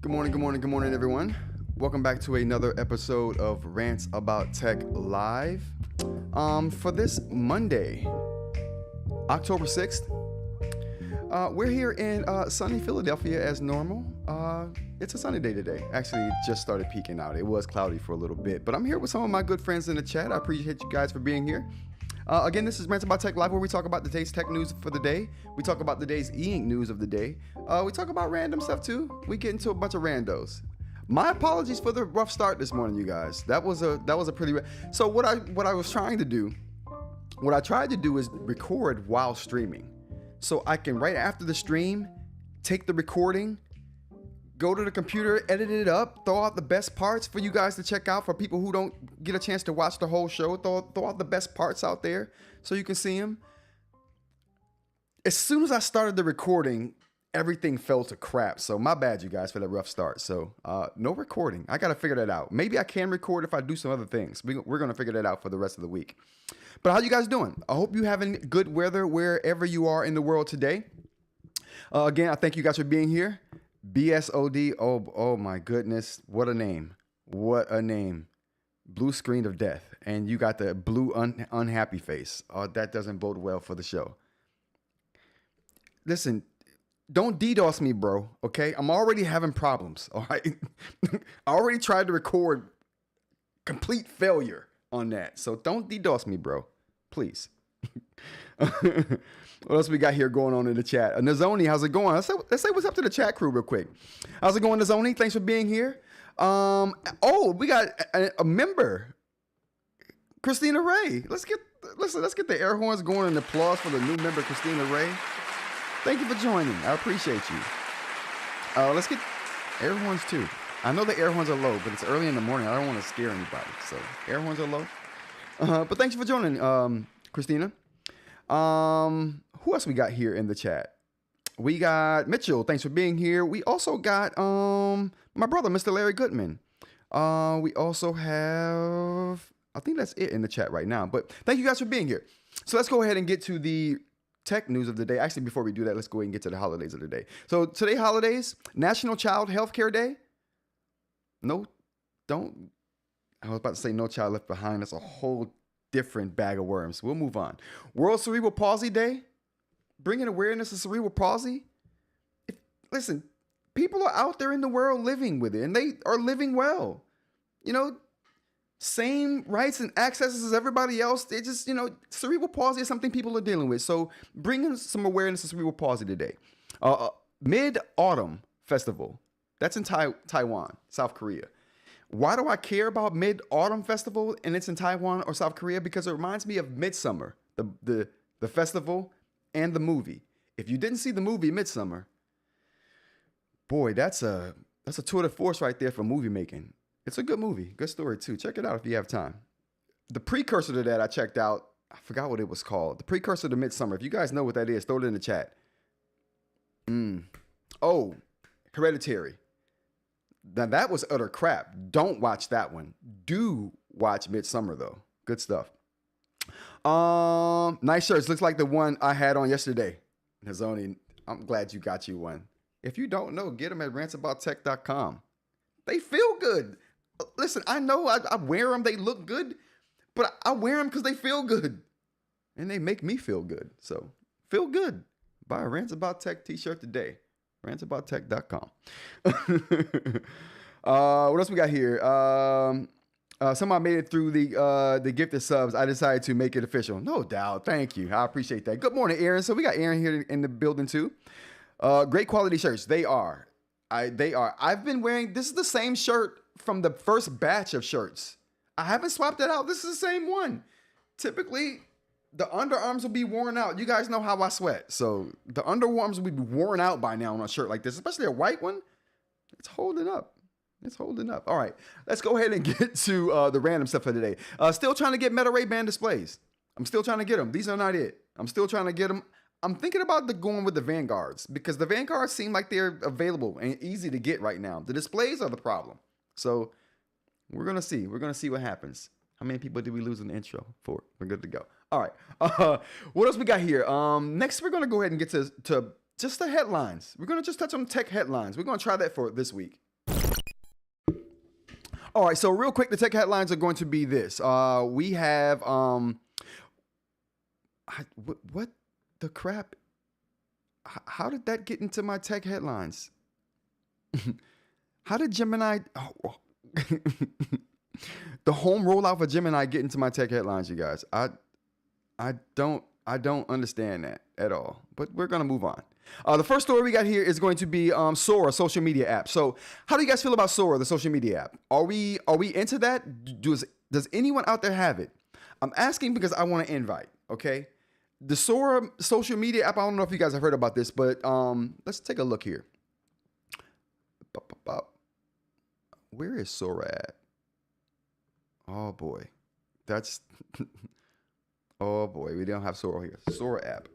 Good morning, everyone. Welcome back to another episode of Rants About Tech Live. For this Monday, October 6th, we're here in sunny Philadelphia as normal. It's a sunny day today. Actually, it just started peeking out. It was cloudy for a little bit, but I'm here with some of my good friends in the chat. I appreciate you guys for being here. Again, this is Rants About Tech Live, where we talk about the day's tech news for the day. We talk about the day's eInk news of the day. We talk about random stuff too. We get into a bunch of randos. My apologies for the rough start this morning, you guys. That was a pretty. So what I was trying to do, what I tried to do is record while streaming, so I can right after the stream take the recording, go to the computer, edit it up, throw out the best parts for you guys to check out. For people who don't get a chance to watch the whole show, throw out the best parts out there so you can see them. As soon as I started the recording, everything fell to crap. So my bad, you guys, for that rough start. So no recording. I got to figure that out. Maybe I can record if I do some other things. We're going to figure that out for the rest of the week. But how you guys doing? I hope you're having good weather wherever you are in the world today. Again, I thank you guys for being here. BSOD, oh my goodness, what a name. What a name. Blue screen of death. And you got the blue unhappy face. Oh, that doesn't bode well for the show. Listen, don't DDoS me, bro, okay? I'm already having problems, all right? I already tried to record complete failure on that. So don't DDoS me, bro, please. What else we got here going on in the chat? Nazoni, how's it going? Let's say what's up to the chat crew real quick. How's it going, Nazoni? Thanks for being here. We got a member, Christina Ray. Let's get the air horns going and applause for the new member, Christina Ray. Thank you for joining. I appreciate you. Let's get air horns too. I know the air horns are low, but it's early in the morning. I don't want to scare anybody, so air horns are low. But thanks for joining, Christina. Who else we got here in the chat? We got Mitchell. Thanks for being here. We also got my brother, Mr. Larry Goodman. We also have, I think that's it in the chat right now. But thank you guys for being here. So let's go ahead and get to the tech news of the day. Actually, before we do that, let's go ahead and get to the holidays of the day. So today, holidays: National Child Healthcare Day. No, don't. I was about to say No Child Left Behind. That's a whole different bag of worms. We'll move on. World Cerebral Palsy Day. Bringing awareness of cerebral palsy. Listen, people are out there in the world living with it, and they are living well. You know, same rights and accesses as everybody else. They just, cerebral palsy is something people are dealing with. So bringing some awareness of cerebral palsy today. Mid-Autumn Festival. That's in Taiwan, South Korea. Why do I care about Mid-Autumn Festival and it's in Taiwan or South Korea? Because it reminds me of Midsummer, the festival and the movie. If you didn't see the movie Midsummer, boy, that's a tour de force right there for movie making. It's a good movie, good story too. Check it out if you have time. The precursor to that I checked out. I forgot what it was called. The precursor to Midsummer. If you guys know what that is, throw it in the chat. Oh, Hereditary. Now that was utter crap. Don't watch that one. Do watch Midsummer though. Good stuff. Nice shirts. Looks like the one I had on yesterday. Nazoni, I'm glad you got you one. If you don't know, get them at rantsabouttech.com. They feel good. Listen, I know I wear them. They look good, but I wear them because they feel good, and they make me feel good. So feel good. Buy a Rants About Tech t-shirt today. rantsabouttech.com. What else we got here? Somebody made it through the gifted subs. I decided to make it official. No doubt. Thank you. I appreciate that. Good morning, Aaron. So we got Aaron here in the building too. Great quality shirts. They are. I've been wearing, this is the same shirt from the first batch of shirts. I haven't swapped it out. This is the same one. Typically, the underarms will be worn out. You guys know how I sweat. So the underarms will be worn out by now on a shirt like this, especially a white one. It's holding up. It's holding up. All right, let's go ahead and get to the random stuff for today. Still trying to get Meta Ray Ban displays. I'm still trying to get them. These are not it. I'm still trying to get them. I'm thinking about going with the Vanguards because the Vanguards seem like they're available and easy to get right now. The displays are the problem. So we're going to see. We're going to see what happens. How many people did we lose in the intro? 4. We're good to go. All right. What else we got here? Next, we're going to go ahead and get to just the headlines. We're going to just touch on tech headlines. We're going to try that for this week. All right, so real quick, the tech headlines are going to be this. We have what the crap? How did that get into my tech headlines? How did Gemini? Oh, the home rollout for Gemini get into my tech headlines, you guys? I don't understand that at all. But we're gonna move on. The first story we got here is going to be Sora, social media app. So, how do you guys feel about Sora, the social media app? Are we into that? Does anyone out there have it? I'm asking because I want to invite. Okay, the Sora social media app. I don't know if you guys have heard about this, but let's take a look here. Where is Sora at? Oh boy, that's oh boy, we don't have Sora here. Sora app.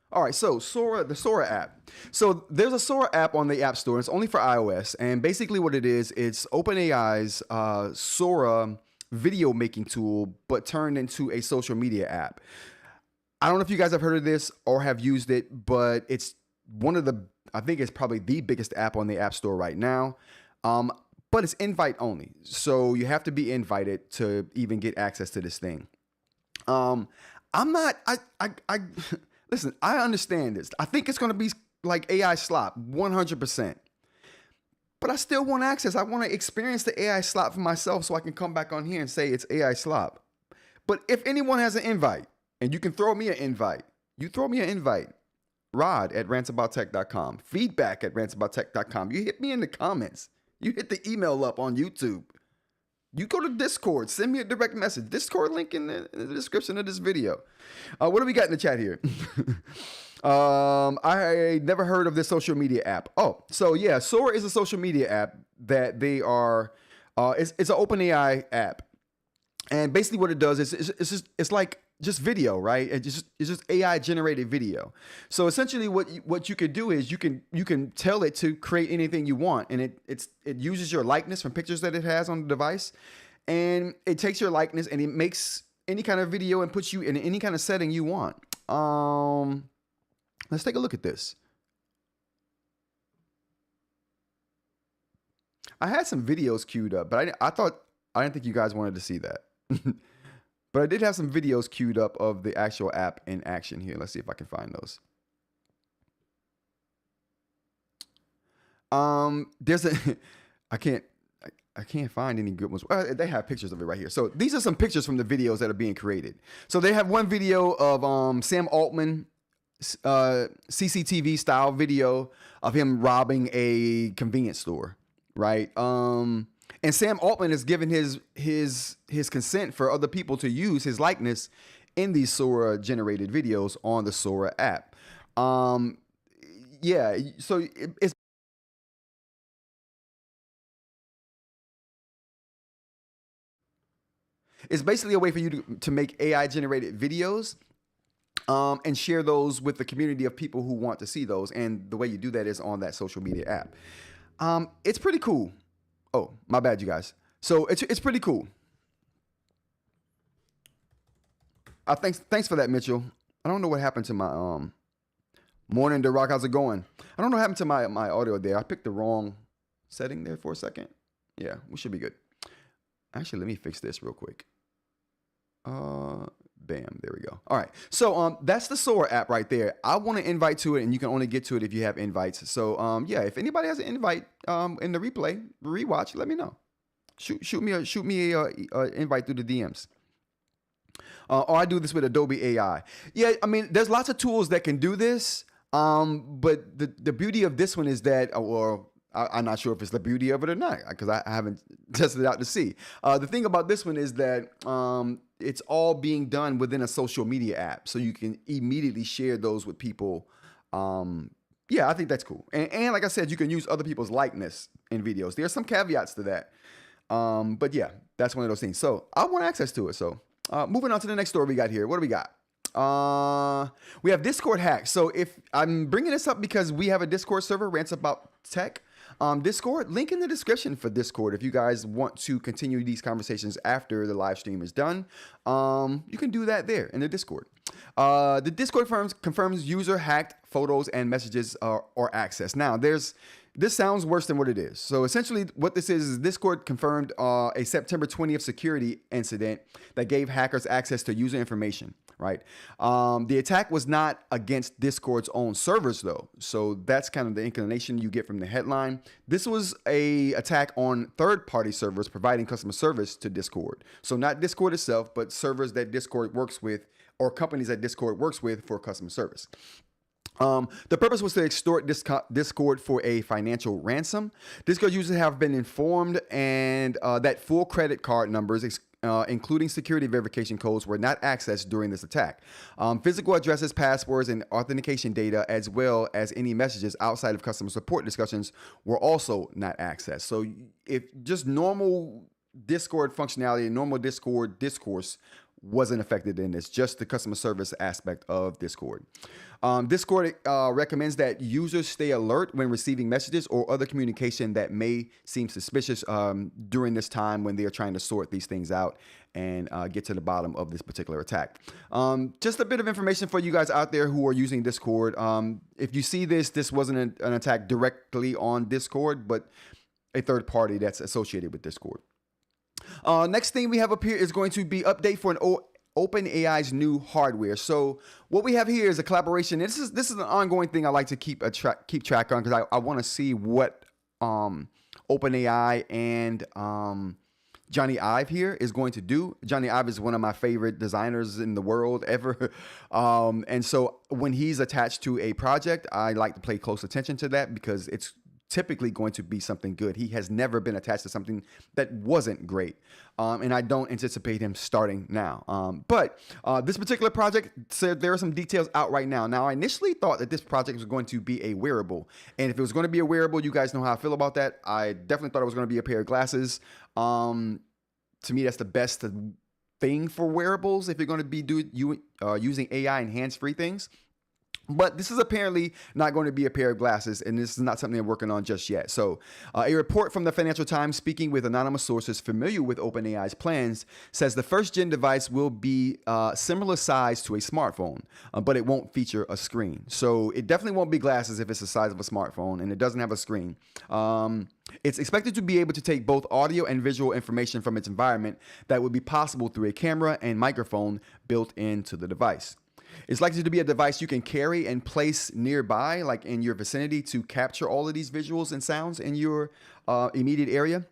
All right, so the Sora app. So there's a Sora app on the App Store. It's only for iOS, and basically what it is, it's OpenAI's Sora video making tool, but turned into a social media app. I don't know if you guys have heard of this or have used it, but it's one of the, I think it's probably the biggest app on the App Store right now. But it's invite only, so you have to be invited to even get access to this thing. Listen, I understand this. I think it's going to be like AI slop, 100%. But I still want access. I want to experience the AI slop for myself so I can come back on here and say it's AI slop. But if anyone has an invite, and you can throw me an invite, you throw me an invite. Rod@rantsaboutTech.com. Feedback@rantsaboutTech.com. You hit me in the comments. You hit the email up on YouTube. You go to Discord. Send me a direct message. Discord link in the description of this video. What do we got in the chat here? I never heard of this social media app. Oh, so yeah, Sora is a social media app that they are. It's an OpenAI app, and basically what it does is it's like just video, right? It's just AI generated video. So essentially, what you could do is you can tell it to create anything you want, and it uses your likeness from pictures that it has on the device, and it takes your likeness and it makes any kind of video and puts you in any kind of setting you want. Let's take a look at this. I had some videos queued up, but I didn't think you guys wanted to see that. But I did have some videos queued up of the actual app in action here. Let's see if I can find those. There's a I can't find any good ones. They have pictures of it right here. So these are some pictures from the videos that are being created. So they have one video of Sam Altman, CCTV style video of him robbing a convenience store, right? And Sam Altman has given his consent for other people to use his likeness in these Sora generated videos on the Sora app. Yeah, so it's basically a way for you to make AI generated videos and share those with the community of people who want to see those. And the way you do that is on that social media app. It's pretty cool. Oh, my bad, you guys. So it's pretty cool. Thanks for that, Mitchell. I don't know what happened to my morning, The Rock. How's it going? I don't know what happened to my audio there. I picked the wrong setting there for a second. Yeah, we should be good. Actually, let me fix this real quick. Bam, there we go. All right, so that's the Sora app right there. I want to invite to it, and you can only get to it if you have invites. So yeah, if anybody has an invite in the rewatch, let me know. Shoot me a invite through the DMs. Or I do this with Adobe AI. Yeah, I mean, there's lots of tools that can do this. But the beauty of this one is that, I'm not sure if it's the beauty of it or not, because I haven't tested it out to see. The thing about this one is that it's all being done within a social media app, so you can immediately share those with people. Yeah, I think that's cool. And like I said, you can use other people's likeness in videos. There are some caveats to that. But yeah, that's one of those things. So I want access to it. So moving on to the next story we got here. What do we got? We have Discord hacks. So if I'm bringing this up because we have a Discord server, Rants About Tech. Discord, link in the description for Discord if you guys want to continue these conversations after the live stream is done. You can do that there in the Discord. The Discord confirms user hacked photos and messages or access. Now, there's This sounds worse than what it is. So essentially what this is Discord confirmed a September 20th security incident that gave hackers access to user information, right? The attack was not against Discord's own servers though. So that's kind of the inclination you get from the headline. This was a attack on third-party servers providing customer service to Discord. So not Discord itself, but servers that Discord works with or companies that Discord works with for customer service. The purpose was to extort Discord for a financial ransom. Discord users have been informed and that full credit card numbers, including security verification codes, were not accessed during this attack. Physical addresses, passwords, and authentication data, as well as any messages outside of customer support discussions, were also not accessed. So if just normal Discord functionality, normal Discord discourse wasn't affected in this, just the customer service aspect of Discord. Discord recommends that users stay alert when receiving messages or other communication that may seem suspicious during this time when they are trying to sort these things out and get to the bottom of this particular attack. Just a bit of information for you guys out there who are using Discord. If you see this wasn't an attack directly on Discord, but a third party that's associated with Discord. Next thing we have up here is going to be update for an OpenAI's new hardware. So what we have here is a collaboration. This is an ongoing thing I like to keep track on because I want to see what OpenAI and Johnny Ive here is going to do. Johnny Ive is one of my favorite designers in the world ever. And so when he's attached to a project, I like to pay close attention to that because it's typically going to be something good. He has never been attached to something that wasn't great. And I don't anticipate him starting now. But this particular project said there are some details out right now. Now, I initially thought that this project was going to be a wearable. And if it was going to be a wearable, you guys know how I feel about that. I definitely thought it was going to be a pair of glasses. To me, that's the best thing for wearables if you're going to be using AI and hands-free things. But this is apparently not going to be a pair of glasses, and this is not something they're working on just yet. So a report from the Financial Times, speaking with anonymous sources familiar with OpenAI's plans, says the first-gen device will be similar size to a smartphone, but it won't feature a screen. So it definitely won't be glasses if it's the size of a smartphone, and it doesn't have a screen. It's expected to be able to take both audio and visual information from its environment that would be possible through a camera and microphone built into the device. It's likely to be a device you can carry and place nearby, like in your vicinity, to capture all of these visuals and sounds in your immediate area.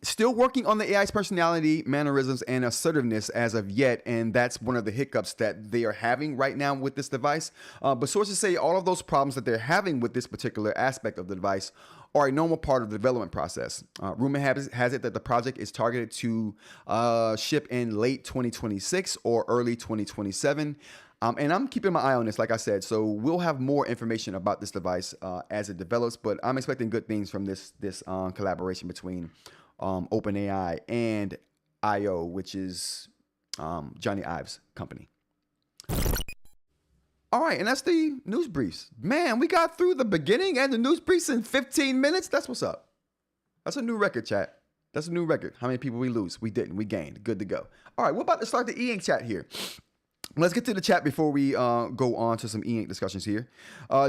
Still working on the AI's personality, mannerisms, and assertiveness as of yet, and that's one of the hiccups that they are having right now with this device. But sources say all of those problems that they're having with this particular aspect of the device are a normal part of the development process. Rumor has it that the project is targeted to ship in late 2026 or early 2027. And I'm keeping my eye on this, like I said, so we'll have more information about this device as it develops, but I'm expecting good things from this collaboration between OpenAI and IO, which is Johnny Ive's company. All right, and that's the news briefs. Man, we got through the beginning and the news briefs in 15 minutes. That's what's up. That's a new record, chat. That's a new record. How many people we lose? We didn't. We gained. Good to go. All right, we're about to start the eInk chat here. Let's get to the chat before we go on to some eInk discussions here.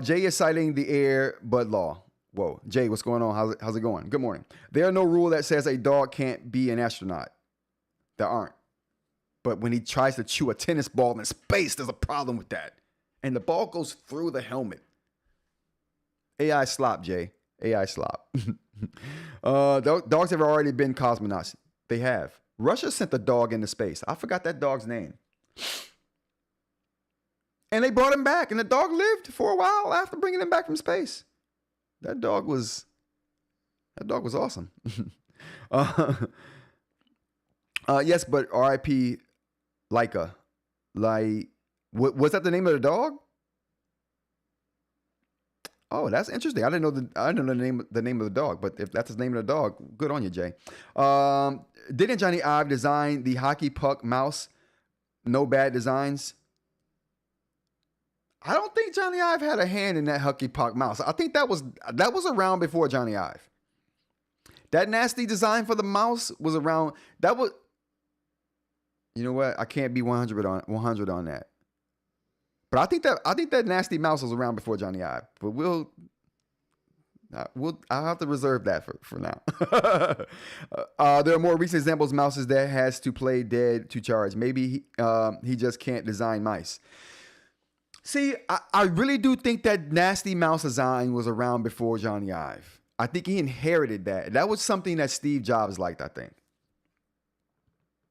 Jay is citing the Air Bud law. Whoa, Jay, what's going on? How's it going? Good morning. There's no rule that says a dog can't be an astronaut. There aren't. But when he tries to chew a tennis ball in space, there's a problem with that. And the ball goes through the helmet. AI slop, Jay. AI slop. Dogs have already been cosmonauts. They have. Russia sent a dog into space. I forgot that dog's name. And they brought him back. And the dog lived for a while after bringing him back from space. That dog was awesome. Yes, but R.I.P. Laika. Was that the name of the dog? Oh, that's interesting. I didn't know the name of the dog, but if that's the name of the dog, good on you, Jay. Didn't Johnny Ive design the hockey puck mouse? No bad designs. I don't think Johnny Ive had a hand in that hockey puck mouse. I think that was around before Johnny Ive. That nasty design for the mouse was around. That was. You know what? I can't be 100 on that. But I think that nasty mouse was around before Johnny Ive. But I'll have to reserve that for now. There are more recent examples of mouses that has to play dead to charge. Maybe he just can't design mice. See, I really do think that nasty mouse design was around before Johnny Ive. I think he inherited that. That was something that Steve Jobs liked, I think.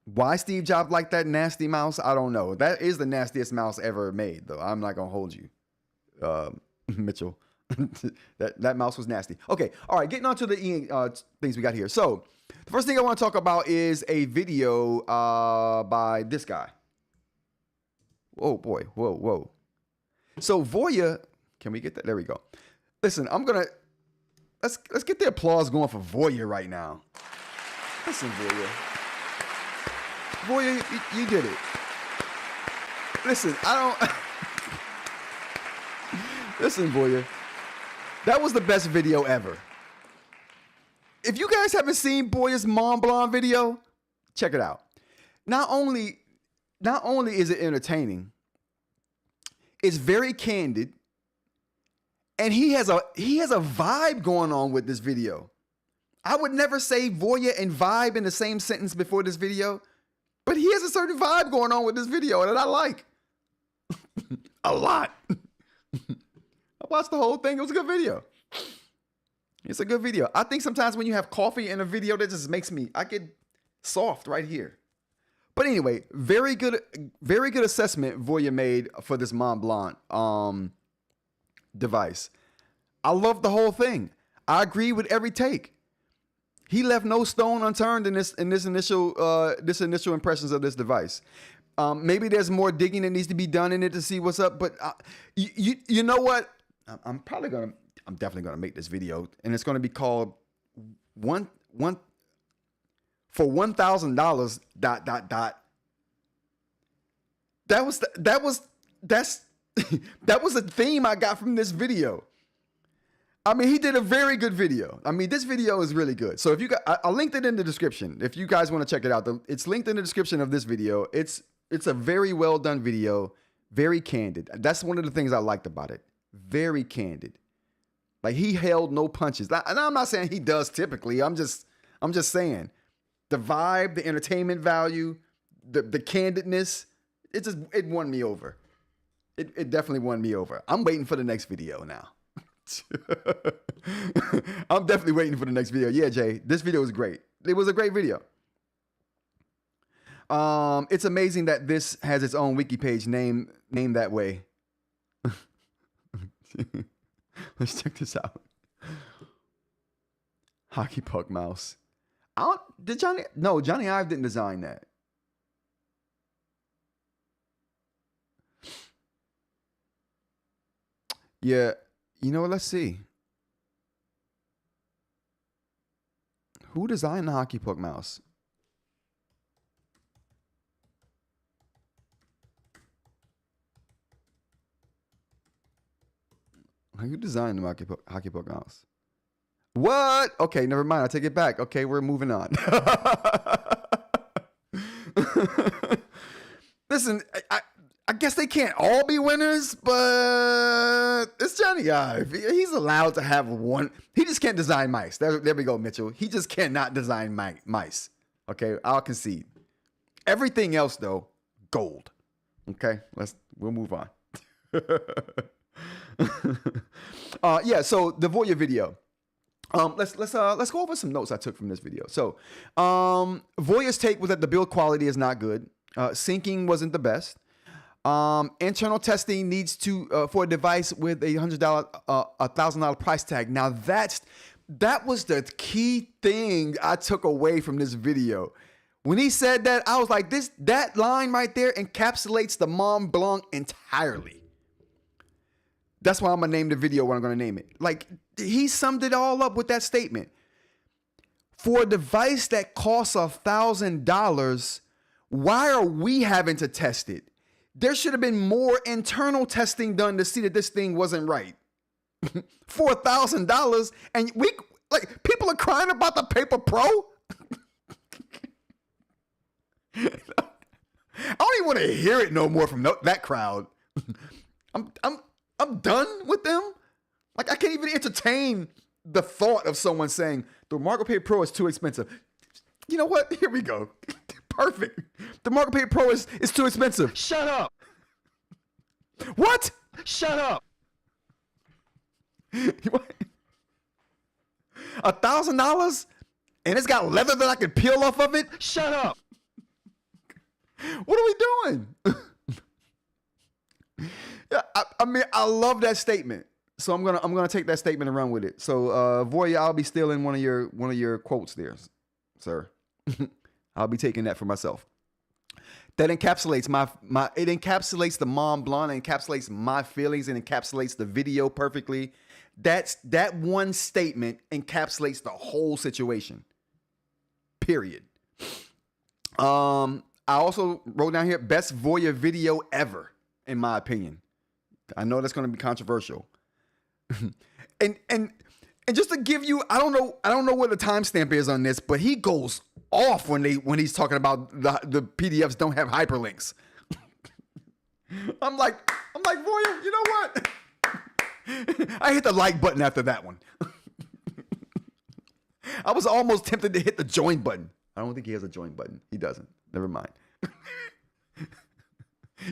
Why Steve Jobs liked that nasty mouse, I don't know. That is the nastiest mouse ever made, though. I'm not going to hold you, Mitchell. that mouse was nasty. Okay, all right, getting on to the things we got here. So the first thing I want to talk about is a video by this guy. Oh, boy. Whoa. So Voja, can we get that? There we go. Listen, let's get the applause going for Voja right now. Listen, Voja. Voja, you did it. Listen, Listen, Voja. That was the best video ever. If you guys haven't seen Voja's Mont Blanc video, check it out. Not only is it entertaining, it's very candid, and he has a vibe going on with this video. I would never say Voja and vibe in the same sentence before this video, but he has a certain vibe going on with this video that I like a lot. I watched the whole thing. It was a good video. It's a good video. I think sometimes when you have coffee in a video, that just makes I get soft right here. But anyway, very good assessment Voja made for this Mont Blanc device. I love the whole thing. I agree with every take. He left no stone unturned in this initial impressions of this device. Maybe there's more digging that needs to be done in it to see what's up. But you know what? I'm definitely gonna make this video, and it's gonna be called one for $1,000. ... That was a theme I got from this video. I mean, he did a very good video. I mean, this video is really good. So if you got, I'll link it in the description. If you guys want to check it out, it's linked in the description of this video. It's a very well done video, very candid. That's one of the things I liked about it. Very candid. Like, he held no punches. And I'm not saying he does typically. I'm just saying the vibe, the entertainment value, the candidness. It won me over. It definitely won me over. I'm waiting for the next video now. I'm definitely waiting for the next video. Yeah, Jay, this video was great. It was a great video. It's amazing that this has its own wiki page named that way. Let's check this out. Hockey puck mouse. Johnny Ive didn't design that. Yeah, you know what? Let's see. Who designed the hockey puck mouse? Who designed the hockey puck mouse? What? Okay, never mind. I take it back. Okay, we're moving on. Listen, I guess they can't all be winners, but it's Johnny Ive. He's allowed to have one. He just can't design mice. There we go, Mitchell. He just cannot design mice. Okay, I'll concede. Everything else, though, gold. Okay, we'll move on. Yeah. So the Voja video. Let's go over some notes I took from this video. So, Voja's take was that the build quality is not good. Syncing wasn't the best. Internal testing needs to for a device with a $1,000 price tag. Now that was the key thing I took away from this video. When he said that, I was like, that line right there encapsulates the Mont Blanc entirely. That's why I'm gonna name the video what I'm gonna name it. Like, he summed it all up with that statement. For a device that costs $1,000, why are we having to test it? There should have been more internal testing done to see that this thing wasn't right. For $1,000, and people are crying about the Paper Pro. I don't even want to hear it no more from that crowd. I'm done with them. Like, I can't even entertain the thought of someone saying the Remarkable Pay Pro is too expensive. You know what? Here we go. Perfect. The Remarkable Pay Pro is too expensive. Shut up. What? Shut up. $1,000 and it's got leather that I can peel off of it? Shut up. What are we doing? Yeah, I mean, I love that statement. So I'm gonna take that statement and run with it. So Voja, I'll be stealing one of your quotes there, sir. I'll be taking that for myself. That encapsulates it encapsulates the Mont Blanc, it encapsulates my feelings, and encapsulates the video perfectly. That one statement encapsulates the whole situation. Period. I also wrote down here best Voja video ever, in my opinion. I know that's going to be controversial. and just to give you, I don't know what the timestamp is on this, but he goes off when he's talking about the PDFs don't have hyperlinks. I'm like, Voja, you know what? I hit the like button after that one. I was almost tempted to hit the join button. I don't think he has a join button. He doesn't. Never mind.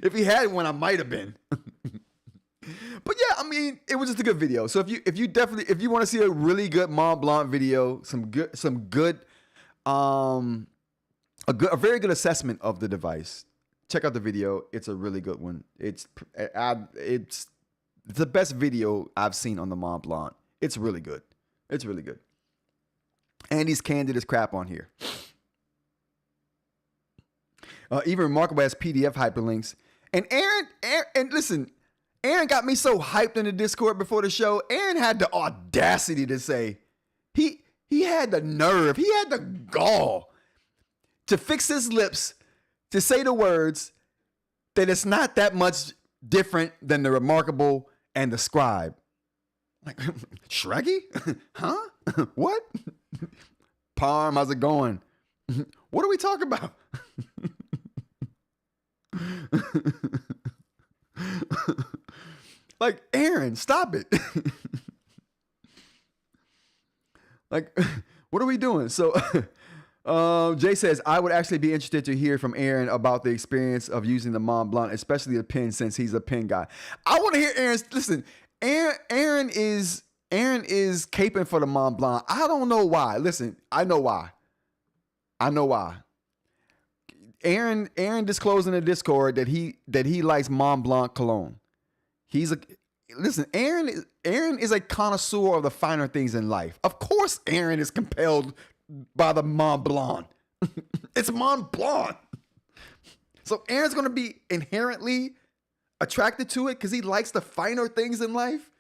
If he had one, I might have been. But yeah, I mean, it was just a good video. So if you want to see a really good Mont Blanc video, a very good assessment of the device, check out the video. It's a really good one. It's the best video I've seen on the Mont Blanc. It's really good. It's really good. And he's candid as crap on here. Even Remarkable has PDF hyperlinks. And Aaron, listen, Aaron got me so hyped in the Discord before the show. Aaron had the audacity to say, he had the nerve, he had the gall to fix his lips to say the words that it's not that much different than the Remarkable and the Scribe. Like, Shreggy? Huh? What? Parm, how's it going? What are we talking about? Like, Aaron, stop it. Like, what are we doing? So Jay says, I would actually be interested to hear from Aaron about the experience of using the Mont Blanc, especially the pen, since he's a pen guy. I want to hear Aaron's. Listen, Aaron is caping for the Mont Blanc. I don't know why. Listen, I know why. Aaron disclosed in the Discord that he likes Mont Blanc cologne. Aaron is a connoisseur of the finer things in life. Of course, Aaron is compelled by the Mont Blanc. It's Mont Blanc. So Aaron's going to be inherently attracted to it because he likes the finer things in life.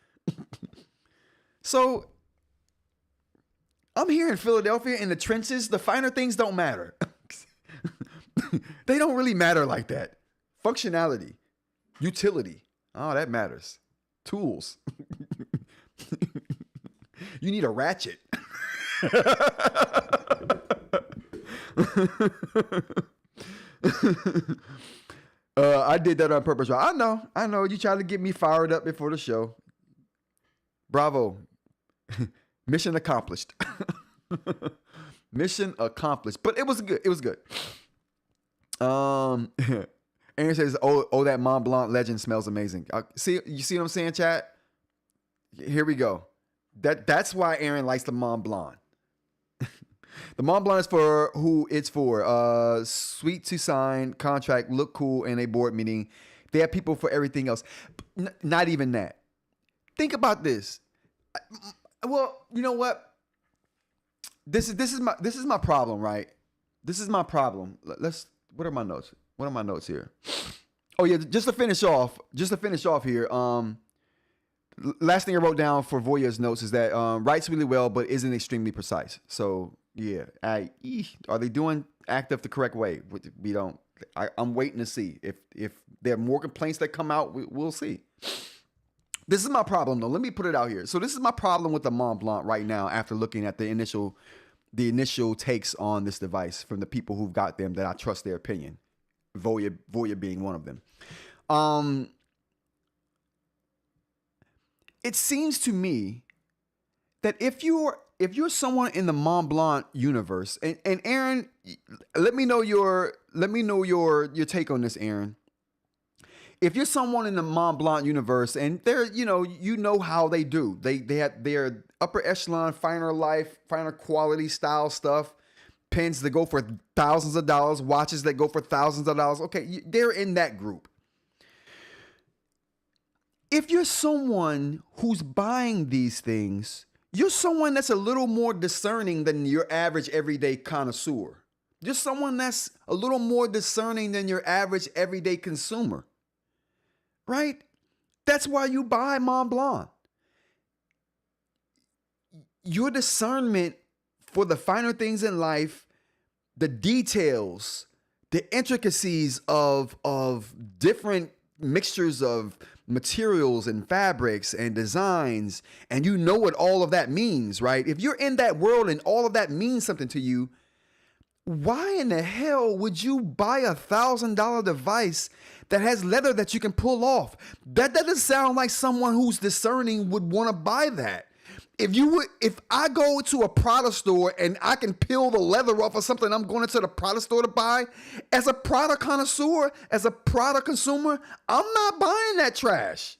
So I'm here in Philadelphia in the trenches. The finer things don't matter. They don't really matter like that. Functionality, utility. Oh, that matters. Tools. You need a ratchet. I did that on purpose. I know. You tried to get me fired up before the show. Bravo. Mission accomplished. Mission accomplished. But it was good. It was good. Aaron says, "Oh, that Mont Blanc legend smells amazing." You see what I'm saying, chat? Here we go. That's why Aaron likes the Mont Blanc. The Mont Blanc is for who it's for. Sweet to sign, contract, look cool, and a board meeting. They have people for everything else. Not even that. Think about this. Well, you know what? This is my problem, right? This is my problem. What are my notes? What are my notes here? Oh yeah, just to finish off here. Last thing I wrote down for Voja's notes is that writes really well, but isn't extremely precise. So yeah, are they doing active the correct way? We don't. I'm waiting to see if there are more complaints that come out. We'll see. This is my problem though. Let me put it out here. So this is my problem with the Mont Blanc right now. After looking at the initial takes on this device from the people who've got them that I trust their opinion. Voja being one of them. it seems to me that if you're someone in the Mont Blanc universe, and Aaron, let me know your take on this, Aaron. If you're someone in the Mont Blanc universe, and they're, you know how they do. They have their upper echelon, finer life, finer quality style stuff. Pens that go for thousands of dollars, watches that go for thousands of dollars. Okay, they're in that group. If you're someone who's buying these things, you're someone that's a little more discerning than your average everyday connoisseur. You're someone that's a little more discerning than your average everyday consumer. Right? That's why you buy Mont Blanc. Your discernment for the finer things in life, the details, the intricacies of different mixtures of materials and fabrics and designs, and you know what all of that means, right? If you're in that world and all of that means something to you, why in the hell would you buy $1,000 device that has leather that you can pull off? That doesn't sound like someone who's discerning would want to buy that. If I go to a Prada store and I can peel the leather off of something I'm going into the Prada store to buy, as a Prada connoisseur, as a Prada consumer, I'm not buying that trash.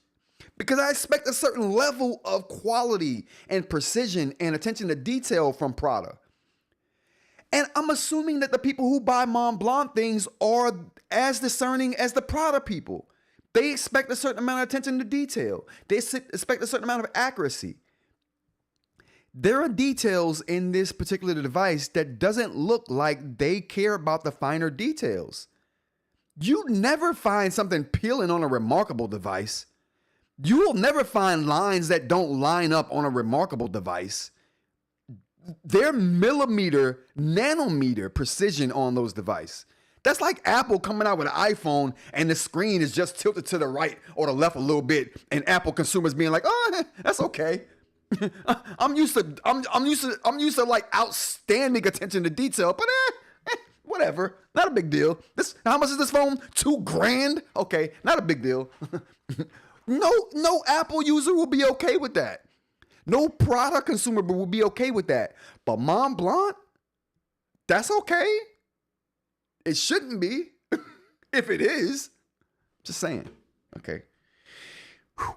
Because I expect a certain level of quality and precision and attention to detail from Prada. And I'm assuming that the people who buy Mont Blanc things are as discerning as the Prada people. They expect a certain amount of attention to detail. They expect a certain amount of accuracy. There are details in this particular device that doesn't look like they care about the finer details. You never find something peeling on a Remarkable device. You will never find lines that don't line up on a Remarkable device. They're millimeter, nanometer precision on those devices. That's like Apple coming out with an iPhone and the screen is just tilted to the right or the left a little bit, and Apple consumers being like, "Oh, that's okay." I'm used to like outstanding attention to detail, but whatever, not a big deal. How much is this phone? $2,000? Okay, not a big deal. No Apple user will be okay with that. No Prada consumer will be okay with that. But Mont Blanc, that's okay. It shouldn't be. If it is, just saying. Okay.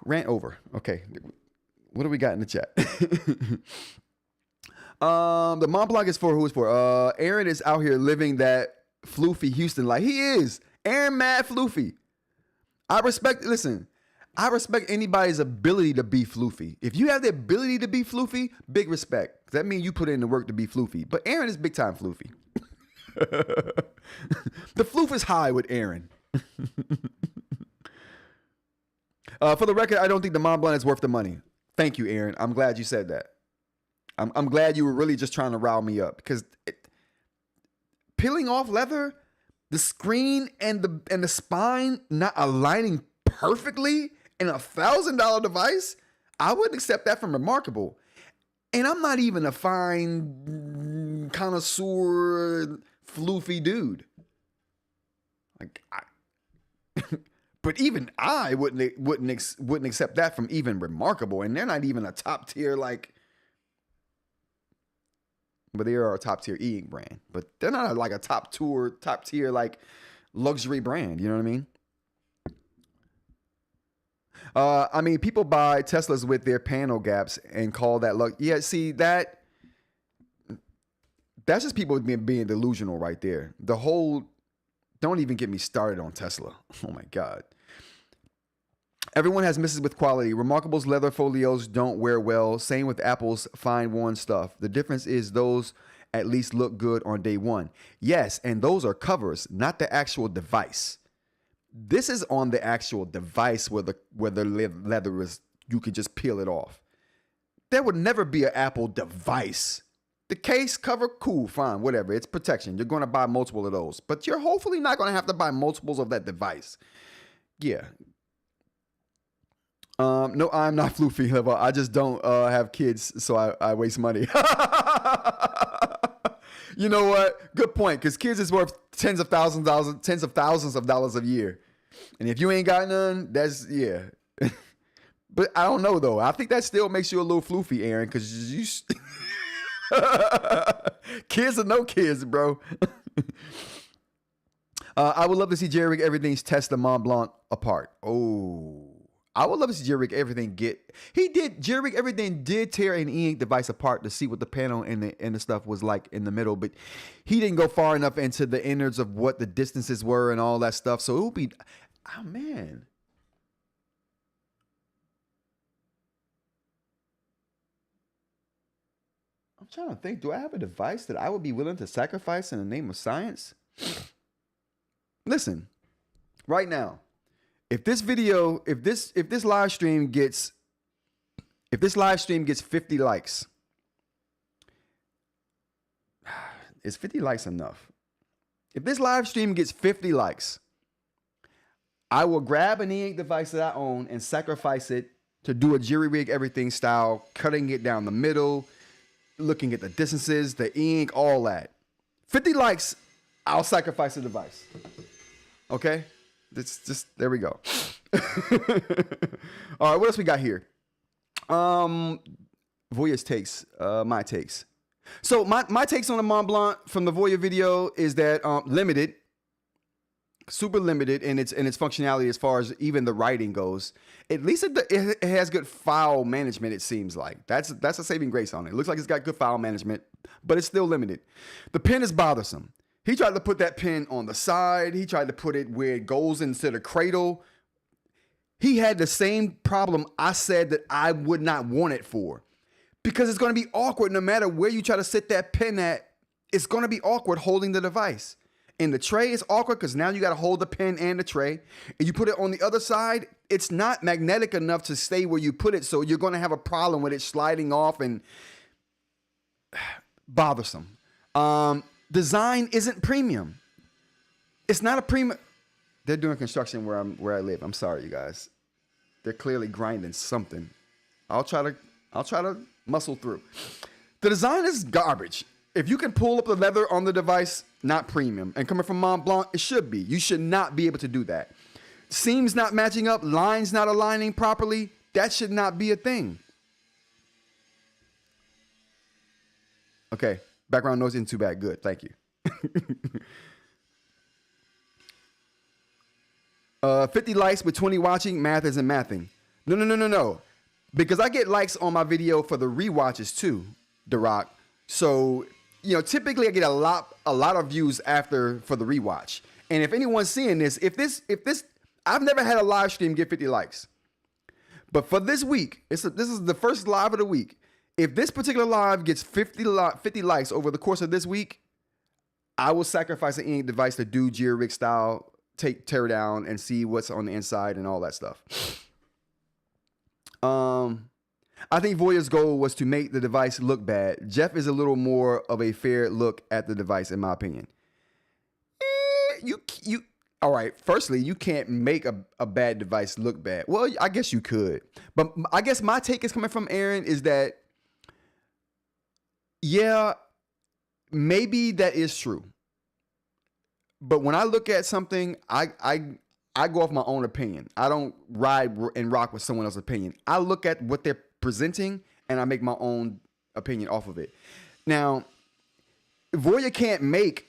Rant over. Okay. What do we got in the chat? The Mont Blanc is for who is for. Aaron is out here living that floofy Houston life. He is. Aaron mad floofy. I respect anybody's ability to be floofy. If you have the ability to be floofy, big respect. That means you put in the work to be floofy. But Aaron is big time floofy. The floof is high with Aaron. For the record, I don't think the Mont Blanc is worth the money. Thank you, Aaron. I'm glad you said that. I'm glad you were really just trying to rile me up, because peeling off leather, the screen and the spine not aligning perfectly in $1,000 device, I wouldn't accept that from Remarkable. And I'm not even a fine connoisseur floofy dude. But even I wouldn't accept that from even Remarkable, and they're not even a top tier but they are a top tier eInk brand. But they're not like a top tier like luxury brand. You know what I mean? People buy Teslas with their panel gaps and call that luck. Yeah, see that's just people being delusional right there. Don't even get me started on Tesla. Oh my God. Everyone has misses with quality. Remarkable's leather folios don't wear well. Same with Apple's fine worn stuff. The difference is those at least look good on day one. Yes, and those are covers, not the actual device. This is on the actual device where the leather is, you can just peel it off. There would never be an Apple device. The case, cover, cool, fine, whatever. It's protection. You're going to buy multiple of those. But you're hopefully not going to have to buy multiples of that device. Yeah. No, I'm not floofy. I just don't have kids, so I waste money. You know what? Good point, because kids is worth tens of thousands of dollars a year. And if you ain't got none, that's, yeah. But I don't know though. I think that still makes you a little floofy, Aaron, because you kids or no kids, bro. I would love to see Jerry Rig Everything's test the Mont Blanc apart. Oh, I would love to see Jerry Rig Everything Jerry Rig Everything did tear an eInk device apart to see what the panel and the stuff was like in the middle, but he didn't go far enough into the innards of what the distances were and all that stuff. So it would be, oh man. I'm trying to think, do I have a device that I would be willing to sacrifice in the name of science? Listen, right now, if this live stream gets 50 likes, is 50 likes enough? If this live stream gets 50 likes, I will grab an eInk device that I own and sacrifice it to do a Jerry Rig Everything style, cutting it down the middle, looking at the distances, the eInk, all that. 50 likes, I'll sacrifice the device. Okay? It's just, there we go. All right, what else we got here? Voja's takes, my takes. So my takes on the Mont Blanc from the Voja video is that limited, super limited in its functionality as far as even the writing goes. At least it has good file management, it seems like. That's a saving grace on it. It looks like it's got good file management, but it's still limited. The pen is bothersome. He tried to put that pen on the side. He tried to put it where it goes into the cradle. He had the same problem I said that I would not want it for. Because it's going to be awkward no matter where you try to sit that pen at. It's going to be awkward holding the device. In the tray, it's awkward because now you got to hold the pen and the tray. And you put it on the other side, it's not magnetic enough to stay where you put it. So you're going to have a problem with it sliding off and bothersome. Design isn't premium. It's not a premium. They're doing construction where I live. I'm sorry, you guys. They're clearly grinding something. I'll try to muscle through. The design is garbage. If you can pull up the leather on the device, not premium. And coming from Mont Blanc, it should be. You should not be able to do that. Seams not matching up, lines not aligning properly, that should not be a thing. Okay, background noise isn't too bad. Good, thank you. 50 likes with 20 watching, math isn't mathing. No. Because I get likes on my video for the rewatches too, DeRock. So, typically I get a lot of views after for the rewatch. And if anyone's seeing this, if this, I've never had a live stream get 50 likes. But for this week, this is the first live of the week. If this particular live gets 50 likes over the course of this week, I will sacrifice an eInk device to do Jerry Rig style, tear down and see what's on the inside and all that stuff. I think Voja's goal was to make the device look bad. Jeff is a little more of a fair look at the device, in my opinion. All right. Firstly, you can't make a bad device look bad. Well, I guess you could, but I guess my take is coming from Aaron is that, yeah, maybe that is true. But when I look at something, I go off my own opinion. I don't ride and rock with someone else's opinion. I look at what they're presenting and I make my own opinion off of it. Now, Voja can't make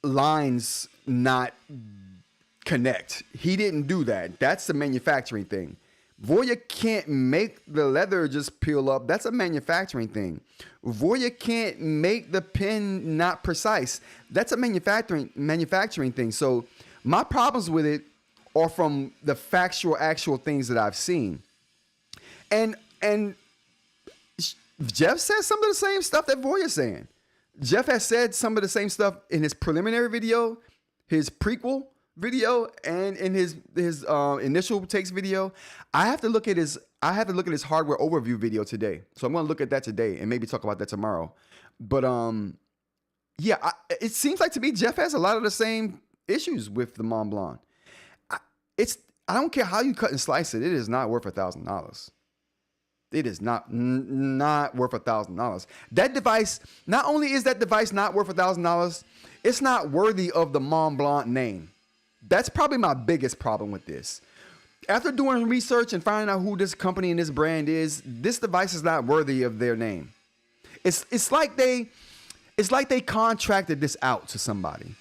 lines not connect. He didn't do that. That's the manufacturing thing. Voja can't make the leather just peel up. That's a manufacturing thing. Voja can't make the pen not precise. That's a manufacturing thing. So my problems with it are from the actual things that I've seen. And Jeff says some of the same stuff that Voja's saying. Jeff has said some of the same stuff in his preliminary video, his prequel video, and in his initial takes video. I have to look at his hardware overview video today. So I'm going to look at that today and maybe talk about that tomorrow. But yeah, it seems like to me Jeff has a lot of the same issues with the Mont Blanc. I don't care how you cut and slice it. It is not worth $1,000. It is not worth $1,000. That device, not only is that device not worth $1,000, it's not worthy of the Mont Blanc name. That's probably my biggest problem with this. After doing research and finding out who this company and this brand is, this device is not worthy of their name. It's like they contracted this out to somebody.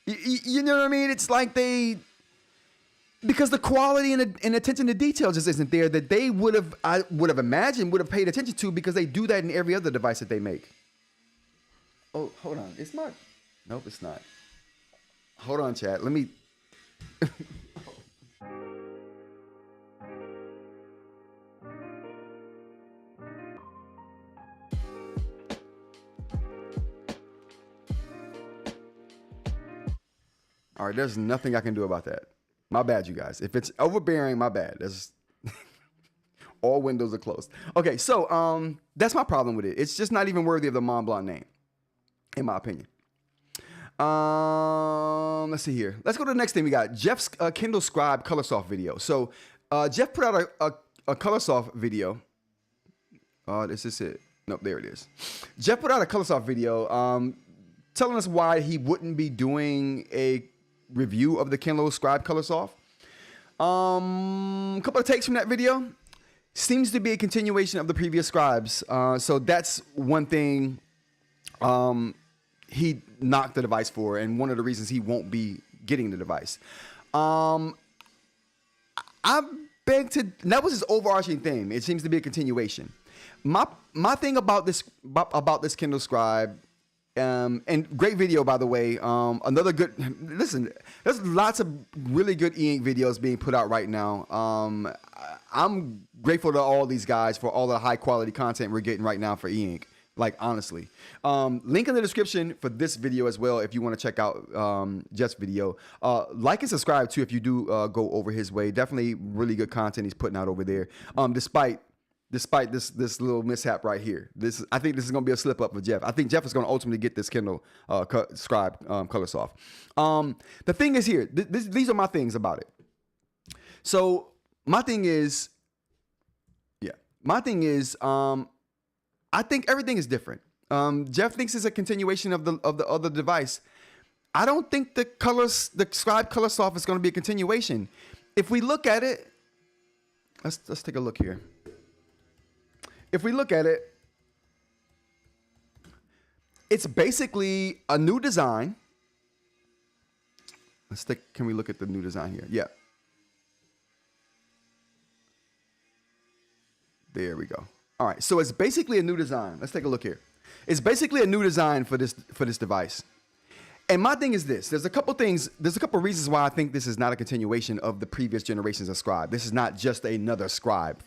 You know what I mean? It's like because the quality and attention to detail just isn't there that they I would have imagined would have paid attention to, because they do that in every other device that they make. Oh, hold on. It's not. Nope, it's not. Hold on, chat. Let me. All right, there's nothing I can do about that. My bad, you guys. If it's overbearing, my bad. That's all windows are closed. Okay, so that's my problem with it. It's just not even worthy of the Mont Blanc name, in my opinion. Let's see here. Let's go to the next thing we got. Jeff's Kindle Scribe Colorsoft video. So Jeff put out a Colorsoft video. Is this it? Nope, there it is. Jeff put out a Colorsoft video telling us why he wouldn't be doing a review of the Kindle Scribe Colorsoft. A couple of takes from that video. Seems to be a continuation of the previous Scribes. So that's one thing he knocked the device for, and one of the reasons he won't be getting the device. I beg to, that was his overarching theme. It seems to be a continuation. My thing about this Kindle Scribe, and great video, by the way. Another good, listen, there's lots of really good eInk videos being put out right now. I'm grateful to all these guys for all the high quality content we're getting right now for eInk. Like, honestly. Link in the description for this video as well if you want to check out Jeff's video. Like and subscribe too if you do go over his way. Definitely really good content he's putting out over there. Despite this little mishap right here. I think this is going to be a slip up for Jeff. I think Jeff is going to ultimately get this Kindle Scribe Colorsoft. The thing is here, these are my things about it. So my thing is, I think everything is different. Jeff thinks it's a continuation of the other device. I don't think the Scribe Colorsoft is going to be a continuation. If we look at it, let's take a look here. If we look at it, it's basically a new design. Can we look at the new design here? Yeah. There we go. All right, so it's basically a new design. Let's take a look here. It's basically a new design for this device. And my thing is this. There's a couple reasons why I think this is not a continuation of the previous generations of Scribe. This is not just another Scribe.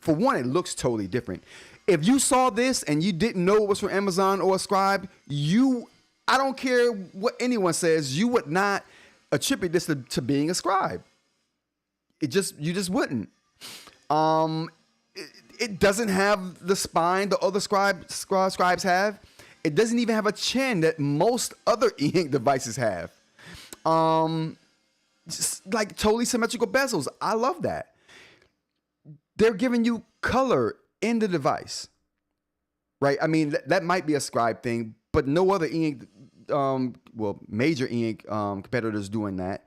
For one, it looks totally different. If you saw this and you didn't know it was from Amazon or a Scribe, I don't care what anyone says, you would not attribute this to being a Scribe. You just wouldn't. It doesn't have the spine the other scribes have. It doesn't even have a chin that most other eInk devices have. Just like totally symmetrical bezels. I love that. They're giving you color in the device, right? I mean, that might be a Scribe thing, but no other eInk, major eInk competitors doing that.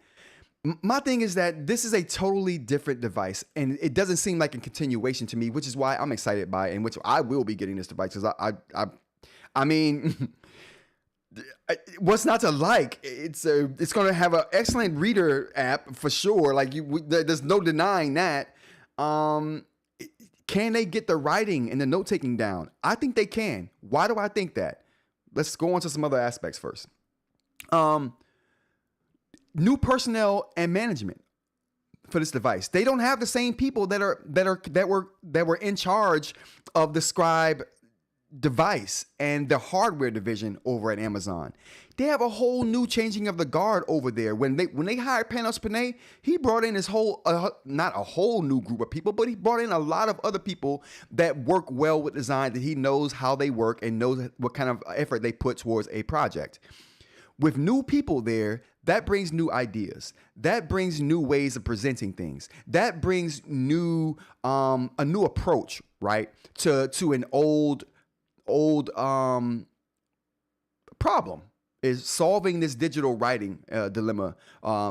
My thing is that this is a totally different device, and it doesn't seem like a continuation to me, which is why I'm excited by it, and which I will be getting this device, because I mean, what's not to like? It's going to have an excellent reader app for sure. Like there's no denying that. Can they get the writing and the note taking down? I think they can. Why do I think that? Let's go on to some other aspects first. New personnel and management for this device. They don't have the same people that were in charge of the Scribe device and the hardware division over at Amazon. They have a whole new changing of the guard over there. When they hired Panos Panay, he brought in his whole not a whole new group of people, but he brought in a lot of other people that work well with design, that he knows how they work and knows what kind of effort they put towards a project. With new people there, that brings new ideas. That brings new ways of presenting things. That brings a new approach, right, to an old problem. is solving this digital writing dilemma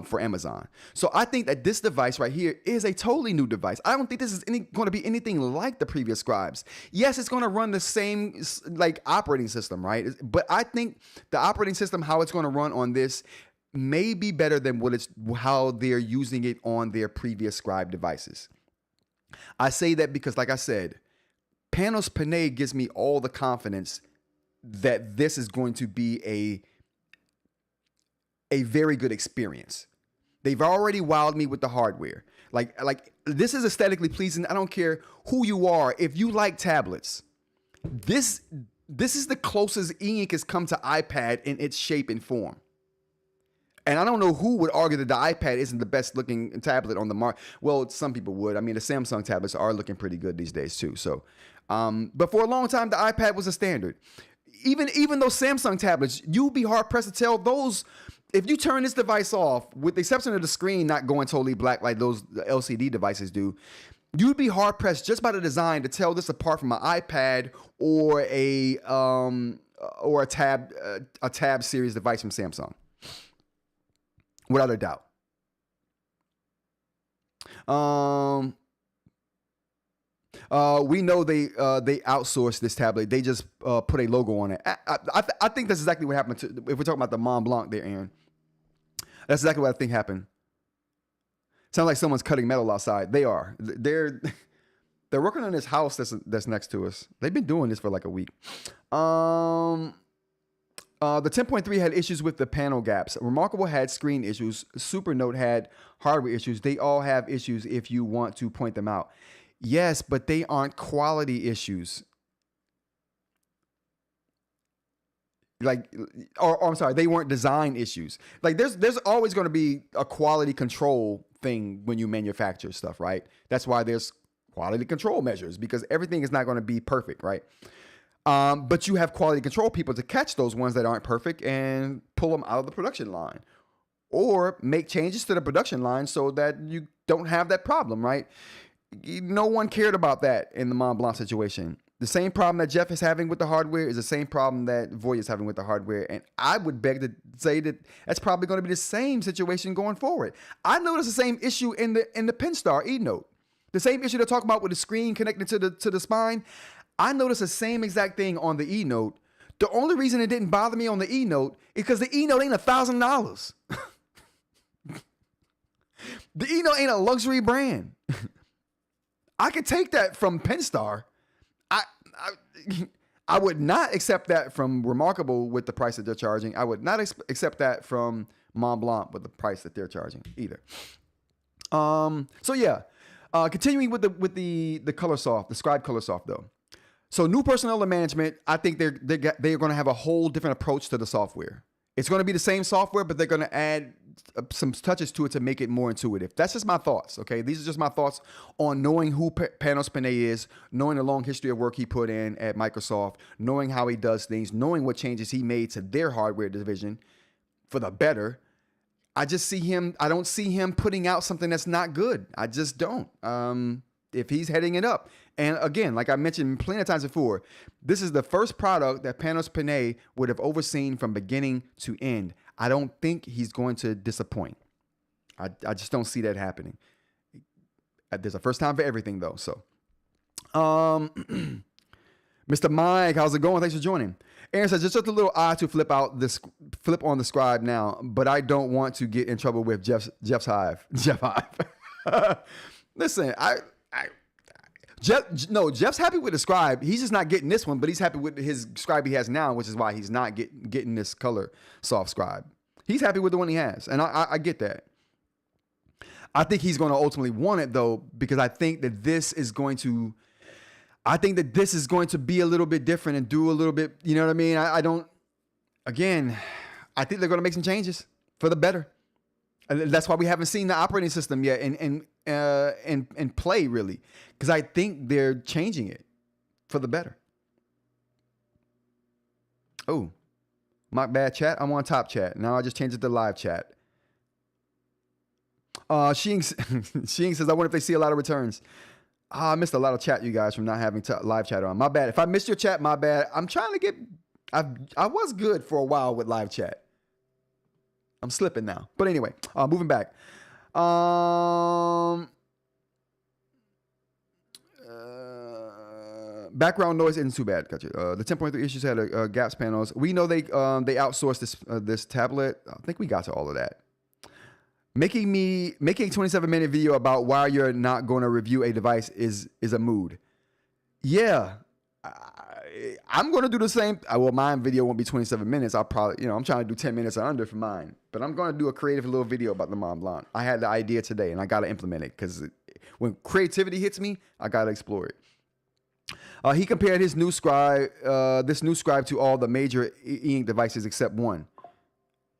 for Amazon. So I think that this device right here is a totally new device. I don't think this is going to be anything like the previous Scribes. Yes, it's going to run the same like operating system, right? But I think the operating system, how it's going to run on this, may be better than how they're using it on their previous Scribe devices. I say that because, like I said, Panos Panay gives me all the confidence that this is going to be a very good experience. They've already wowed me with the hardware. Like this is aesthetically pleasing. I don't care who you are. If you like tablets, this is the closest eInk has come to iPad in its shape and form. And I don't know who would argue that the iPad isn't the best looking tablet on the market. Well, some people would. I mean, the Samsung tablets are looking pretty good these days too. So, but for a long time, the iPad was a standard. Even those Samsung tablets, you'd be hard pressed to tell those. If you turn this device off, with the exception of the screen not going totally black like those LCD devices do, you'd be hard pressed just by the design to tell this apart from an iPad or a tab series device from Samsung. Without a doubt. We know they outsourced this tablet. They just put a logo on it. I think that's exactly what happened to, if we're talking about the Mont Blanc there, Aaron. That's exactly what I think happened. Sounds like someone's cutting metal outside. They are. They're working on this house that's next to us. They've been doing this for like a week. The 10.3 had issues with the panel gaps. Remarkable had screen issues. Supernote had hardware issues. They all have issues if you want to point them out. Yes, but they aren't quality issues. Or I'm sorry, they weren't design issues. Like there's always going to be a quality control thing when you manufacture stuff, right? That's why there's quality control measures, because everything is not going to be perfect, right? But you have quality control people to catch those ones that aren't perfect and pull them out of the production line, or make changes to the production line so that you don't have that problem, right? No one cared about that in the Mont Blanc situation. The same problem that Jeff is having with the hardware is the same problem that Voja is having with the hardware. And I would beg to say that that's probably going to be the same situation going forward. I noticed the same issue in the Penstar eNote. The same issue they're talking about with the screen connected to the spine. I noticed the same exact thing on the eNote. The only reason it didn't bother me on the eNote is because the eNote ain't $1,000. The eNote ain't a luxury brand. I could take that from Penstar. I would not accept that from Remarkable with the price that they're charging. I would not accept that from Mont Blanc with the price that they're charging either. So yeah, continuing with the Colorsoft, the Scribe Colorsoft though. So new personnel and management, I think they're going to have a whole different approach to the software. It's going to be the same software, but they're going to add some touches to it to make it more intuitive. That's just my thoughts, okay? These are just my thoughts on knowing who Panos Panay is, knowing the long history of work he put in at Microsoft, knowing how he does things, knowing what changes he made to their hardware division for the better. I don't see him putting out something that's not good. I just don't. If he's heading it up. And again, like I mentioned plenty of times before, this is the first product that Panos Panay would have overseen from beginning to end. I don't think he's going to disappoint. I just don't see that happening. There's a first time for everything though. So, Mr. Mike, how's it going? Thanks for joining. Aaron says, just a little odd to flip on the Scribe now, but I don't want to get in trouble with Jeff's Hive. Jeff Hive. Listen, Jeff's happy with the Scribe. He's just not getting this one, but he's happy with his Scribe he has now, which is why he's not getting this Colorsoft Scribe. He's happy with the one he has, and I get that. I think he's going to ultimately want it though, because I think that this is going to be a little bit different and do a little bit. You know what I mean? I think they're going to make some changes for the better. And that's why we haven't seen the operating system yet and play really, because I think they're changing it for the better. Oh, my bad, chat. I'm on top chat now. I just changed it to live chat. Shing says, I wonder if they see a lot of returns. I missed a lot of chat, you guys, from not having live chat on. My bad. If I missed your chat, my bad. I'm trying to get I was good for a while with live chat. I'm slipping now. But anyway, moving back. Background noise isn't too bad. Gotcha. The 10.3 issues had gaps panels. We know they outsourced this tablet. I think we got to all of that. Making a 27-minute video about why you're not going to review a device is a mood. Yeah, I'm going to do the same. Well, my video won't be 27 minutes. I'll probably, I'm trying to do 10 minutes or under for mine. But I'm going to do a creative little video about the Mont Blanc. I had the idea today, and I got to implement it because when creativity hits me, I got to explore it. He compared his new Scribe, to all the major eInk devices except one.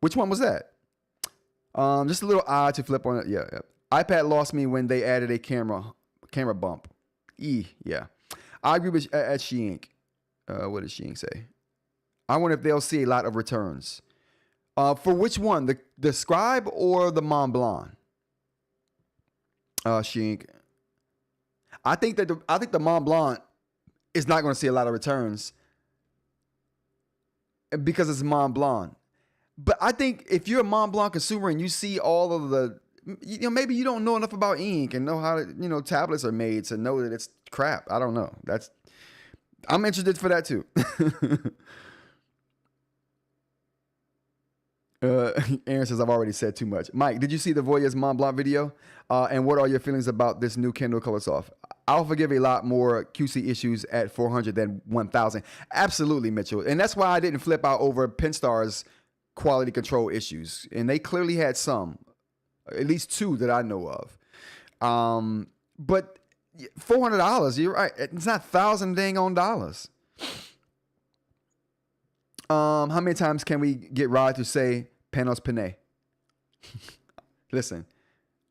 Which one was that? Just a little odd to flip on it. Yeah. iPad lost me when they added a camera bump. Yeah. I agree with at eInk. What does eInk say? I wonder if they'll see a lot of returns. For which one? The Scribe or the Mont Blanc? eInk. I think the Mont Blanc is not going to see a lot of returns because it's Mont Blanc. But I think if you're a Mont Blanc consumer and you see all of the, maybe you don't know enough about ink and know how tablets are made to know that it's crap. I don't know. I'm interested for that too. Aaron says I've already said too much. Mike, did you see the Voja's Mont Blanc video? And what are your feelings about this new Kindle Colorsoft? I'll forgive a lot more QC issues at 400 than 1000. Absolutely, Mitchell. And that's why I didn't flip out over Penstar's quality control issues. And they clearly had some, at least two that I know of. But $400, you're right. It's not $1,000 dang on dollars. How many times can we get Rod to say Panos Panay? Listen,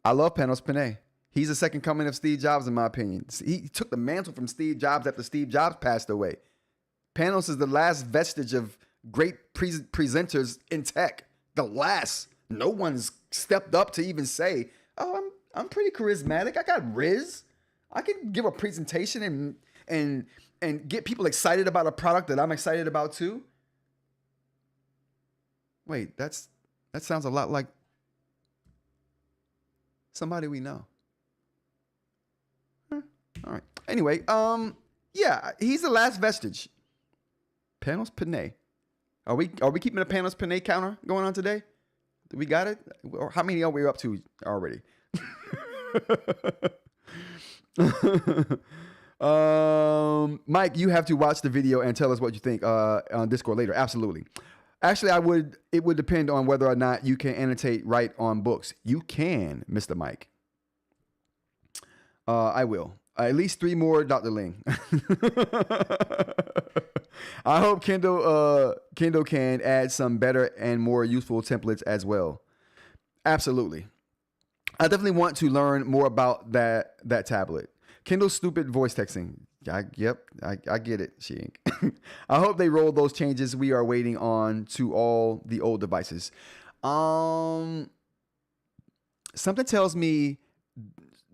I love Panos Panay. He's the second coming of Steve Jobs, in my opinion. He took the mantle from Steve Jobs after Steve Jobs passed away. Panos is the last vestige of great presenters in tech. The last. No one's stepped up to even say, "Oh, I'm pretty charismatic. I got Riz. I can give a presentation and get people excited about a product that I'm excited about too." Wait, that sounds a lot like somebody we know. All right. Anyway, yeah, he's the last vestige. Panos Panay. Are we keeping a Panos Panay counter going on today? We got it? Or how many are we up to already? Mike, you have to watch the video and tell us what you think on Discord later. Absolutely. Actually, it would depend on whether or not you can annotate right on books. You can, Mr. Mike. I will. At least 3 more, Dr. Ling. I hope Kindle can add some better and more useful templates as well. Absolutely. I definitely want to learn more about that tablet. Kindle's stupid voice texting. I get it, eInk. I hope they roll those changes we are waiting on to all the old devices. Something tells me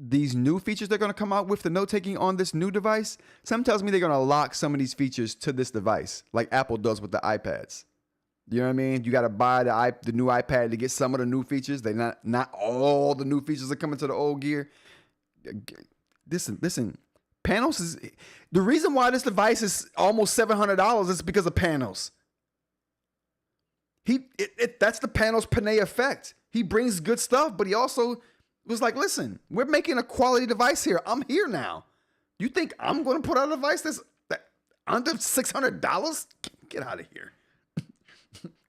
these new features they're going to come out with the note-taking on this new device, something tells me they're going to lock some of these features to this device, like Apple does with the iPads. You know what I mean? You got to buy the new iPad to get some of the new features. They not all the new features are coming to the old gear. Listen. Panos is the reason why this device is almost $700 is because of Panos. That's the Panos Panay effect. He brings good stuff, but he also was like, listen, we're making a quality device here. I'm here now. You think I'm going to put out a device that's under $600? Get out of here.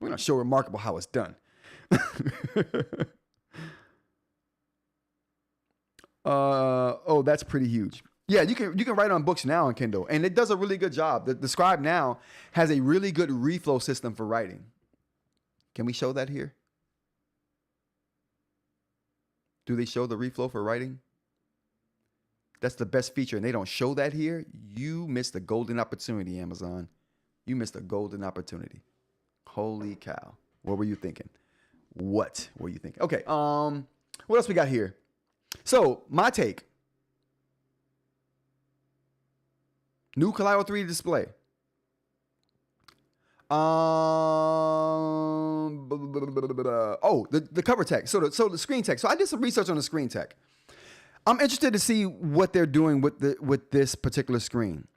We're going to show Remarkable how it's done. Oh, that's pretty huge. Yeah, you can write on books now on Kindle, and it does a really good job. The Scribe now has a really good reflow system for writing. Can we show that here? Do they show the reflow for writing? That's the best feature, and they don't show that here. You missed a golden opportunity, Amazon. You missed a golden opportunity. Holy cow. What were you thinking? What were you thinking? Okay, what else we got here? So, my take. New Kaleido 3 display. Oh, the cover text. So the screen text. So I did some research on the screen text. I'm interested to see what they're doing with this particular screen.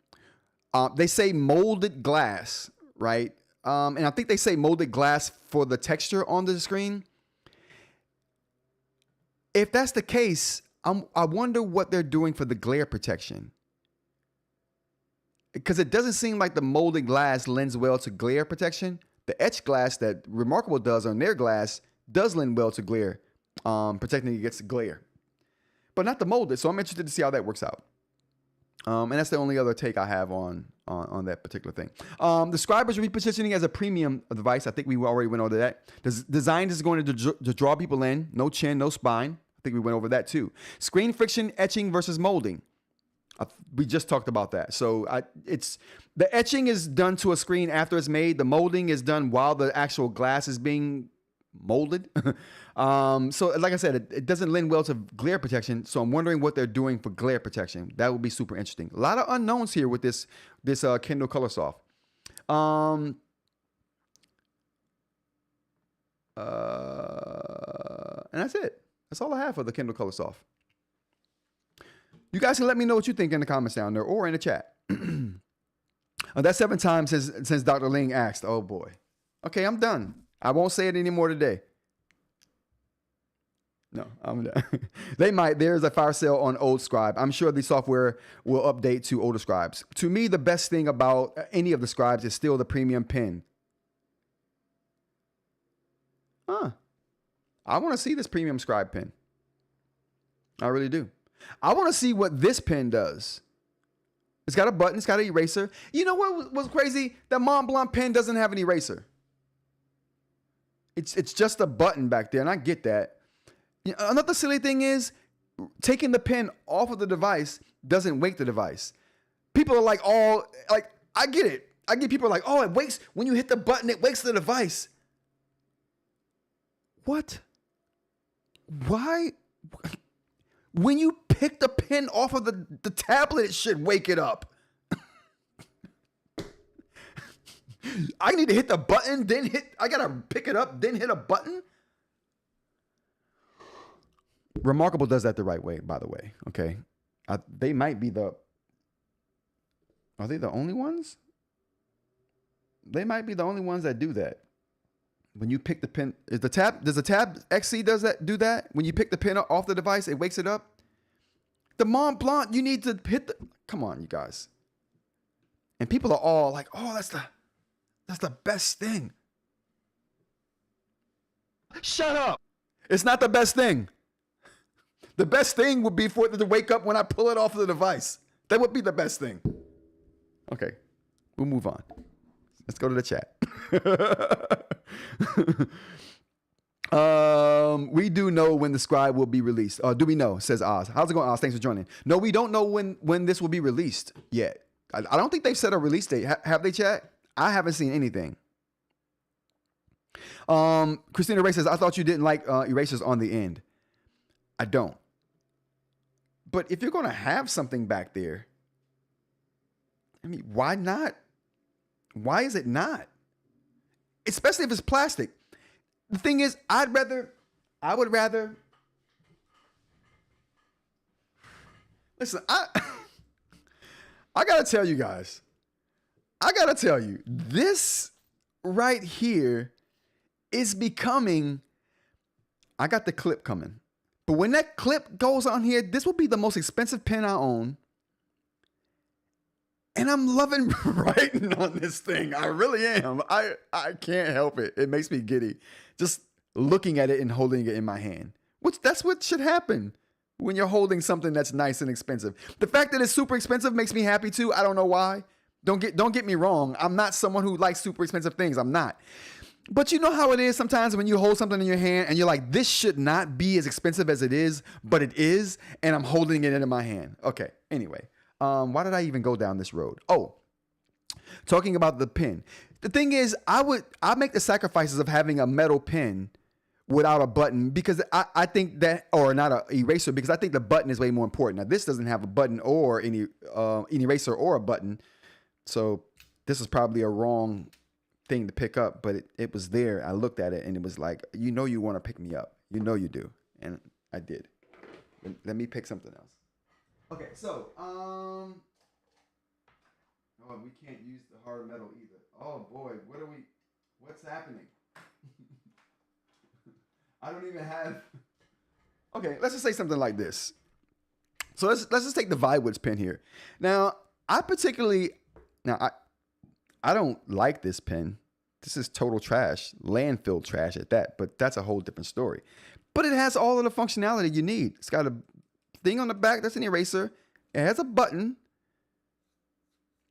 They say molded glass, right? And I think they say molded glass for the texture on the screen. If that's the case, I wonder what they're doing for the glare protection. Because it doesn't seem like the molded glass lends well to glare protection. The etched glass that Remarkable does on their glass does lend well to glare, protecting against glare. But not the molded, so I'm interested to see how that works out. And that's the only other take I have on that particular thing. The Scribe is repositioning as a premium device. I think we already went over that. The design is going to draw people in. No chin, no spine. I think we went over that too. Screen friction, etching versus molding. We just talked about that. So the etching is done to a screen after it's made. The molding is done while the actual glass is being molded. So like I said, it doesn't lend well to glare protection. So I'm wondering what they're doing for glare protection. That would be super interesting. A lot of unknowns here with this Kindle Colorsoft. And that's it. That's all I have for the Kindle Colorsoft. You guys can let me know what you think in the comments down there or in the chat. That's 7 times since Dr. Ling asked. Oh boy. Okay, I'm done. I won't say it anymore today. No, I'm done. There's a fire sale on old Scribe. I'm sure the software will update to older Scribes. To me, the best thing about any of the Scribes is still the premium pen. I want to see this premium Scribe pen. I really do. I want to see what this pen does. It's got a button. It's got an eraser. You know what was crazy? That Mont Blanc pen doesn't have an eraser. It's just a button back there, and I get that. Another silly thing is taking the pen off of the device doesn't wake the device. People are like, I get it. I get people like, oh, it wakes when you hit the button, it wakes the device. What? Why? When you pick the pen off of the tablet, it should wake it up. I need to hit the button, I gotta pick it up, then hit a button. Remarkable does that the right way, by the way. Okay. They might be are they the only ones? They might be the only ones that do that. When you pick the pen, does the Tab XC do that? When you pick the pen off the device, it wakes it up. The Mont Blanc, you need to come on, you guys. And people are all like, oh, that's the best thing. Shut up. It's not the best thing. The best thing would be for it to wake up when I pull it off the device. That would be the best thing. Okay, we'll move on. Let's go to the chat. We do know when the Scribe will be released. Do we know? Says Oz. How's it going, Oz? Thanks for joining. No, we don't know when this will be released yet. I don't think they've set a release date. Have they, chat? I haven't seen anything. Christina Ray says, I thought you didn't like erasers on the end. I don't. But if you're going to have something back there, I mean, why not? Why is it not? Especially if it's plastic. The thing is, I would rather. Listen, I gotta tell you guys. This right here is becoming. I got the clip coming. But when that clip goes on here, this will be the most expensive pen I own. And I'm loving writing on this thing. I really am. I can't help it. It makes me giddy. Just looking at it and holding it in my hand. That's what should happen when you're holding something that's nice and expensive. The fact that it's super expensive makes me happy too. I don't know why. Don't get me wrong. I'm not someone who likes super expensive things. I'm not. But you know how it is sometimes when you hold something in your hand and you're like, this should not be as expensive as it is, but it is, and I'm holding it in my hand. Okay, anyway. Why did I even go down this road? Oh, talking about the pen. The thing is, I make the sacrifices of having a metal pen without a button because I think that, or not an eraser, because I think the button is way more important. Now, this doesn't have a button or any eraser or a button. So this is probably a wrong thing to pick up, but it was there. I looked at it and it was like, you know, you want to pick me up. You know you do. And I did. Let me pick something else. Okay, so, oh, we can't use the hard metal either. Oh boy, what's happening? I don't even have, okay, let's just say something like this. So let's just take the Viwoods pen here. Now, I don't like this pen. This is total trash, landfill trash at that, but that's a whole different story. But it has all of the functionality you need. It's got a thing on the back that's an eraser. It has a button,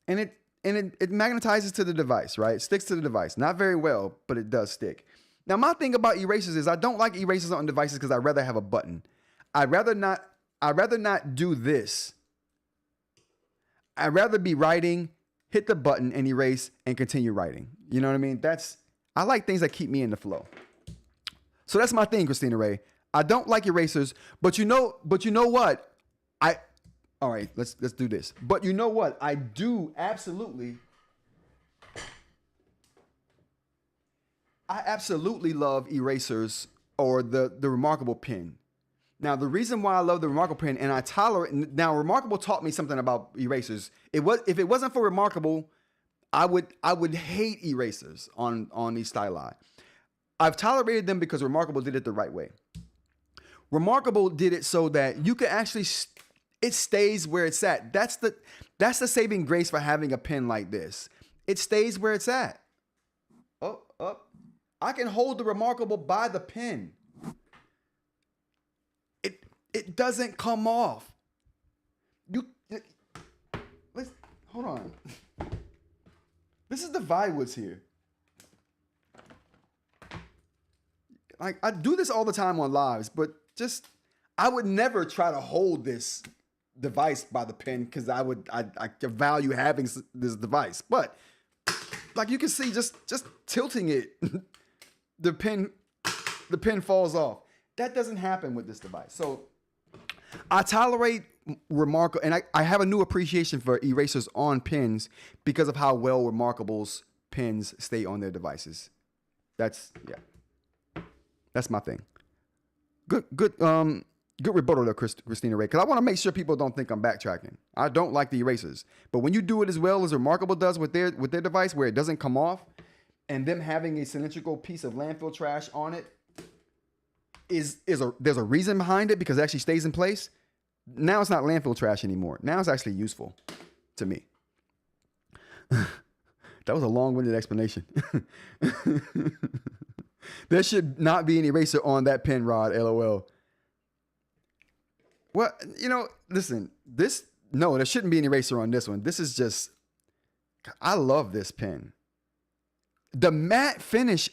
and it magnetizes to the device, right? It sticks to the device. Not very well, but it does stick. Now, my thing about erasers is I don't like erasers on devices because I'd rather have a button. I'd rather not do this. I'd rather be writing, hit the button and erase and continue writing. You know what I mean? I like things that keep me in the flow. So that's my thing, Christina Ray. I don't like erasers, but you know what? All right, let's do this. But you know what? I do absolutely love erasers or the Remarkable pen. Now, the reason why I love the Remarkable pen and I tolerate, now Remarkable taught me something about erasers. If it wasn't for Remarkable, I would hate erasers on these styli. I've tolerated them because Remarkable did it the right way. Remarkable did it so that you can actually, it stays where it's at. That's the saving grace for having a pen like this. It stays where it's at. Up. I can hold the Remarkable by the pen. It doesn't come off. Let's hold on. This is the Viwoods here. Like, I do this all the time on lives, but I would never try to hold this device by the pen because I value having this device. But like you can see, just tilting it, the pen falls off. That doesn't happen with this device. So I tolerate Remarkable, and I have a new appreciation for erasers on pens because of how well Remarkable's pens stay on their devices. That's my thing. Good rebuttal there, Christina Ray, because I want to make sure people don't think I'm backtracking. I don't like the erasers, but when you do it as well as Remarkable does with their device, where it doesn't come off, and them having a cylindrical piece of landfill trash on it, there's a reason behind it because it actually stays in place. Now it's not landfill trash anymore. Now it's actually useful to me. That was a long-winded explanation. There should not be an eraser on that pen rod, LOL. Well, listen, there shouldn't be an eraser on this one. This is just, I love this pen. The matte finish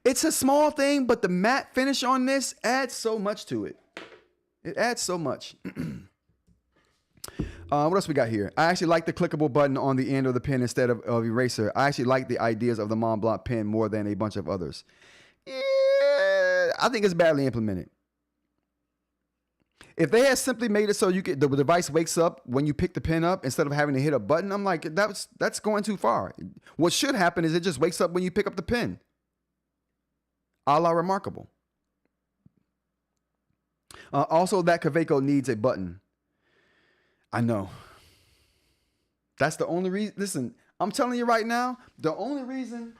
it's a small thing, but the matte finish on this adds so much to it. It adds so much. What else we got here? I actually like the clickable button on the end of the pen instead of eraser. I actually like the ideas of the Mont Blanc pen more than a bunch of others. Yeah, I think it's badly implemented. If they had simply made it so the device wakes up when you pick the pen up instead of having to hit a button, I'm like, that's going too far. What should happen is it just wakes up when you pick up the pen. A la Remarkable. Also, that Kaweco needs a button. I know. That's the only reason. Listen, I'm telling you right now, the only reason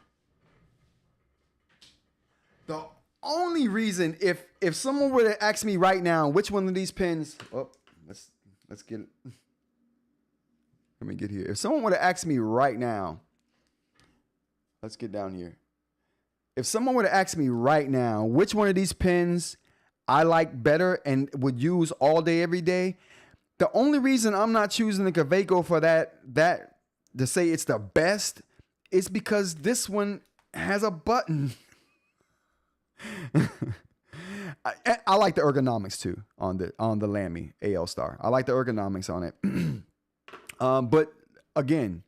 if someone were to ask me right now which one of these pens, let's get it. Let me get here. If someone were to ask me right now, let's get down here. If someone were to ask me right now which one of these pens I like better and would use all day, every day, the only reason I'm not choosing the Kaweco for that to say it's the best is because this one has a button. I like the ergonomics too on the Lamy AL Star. I like the ergonomics on it. But again,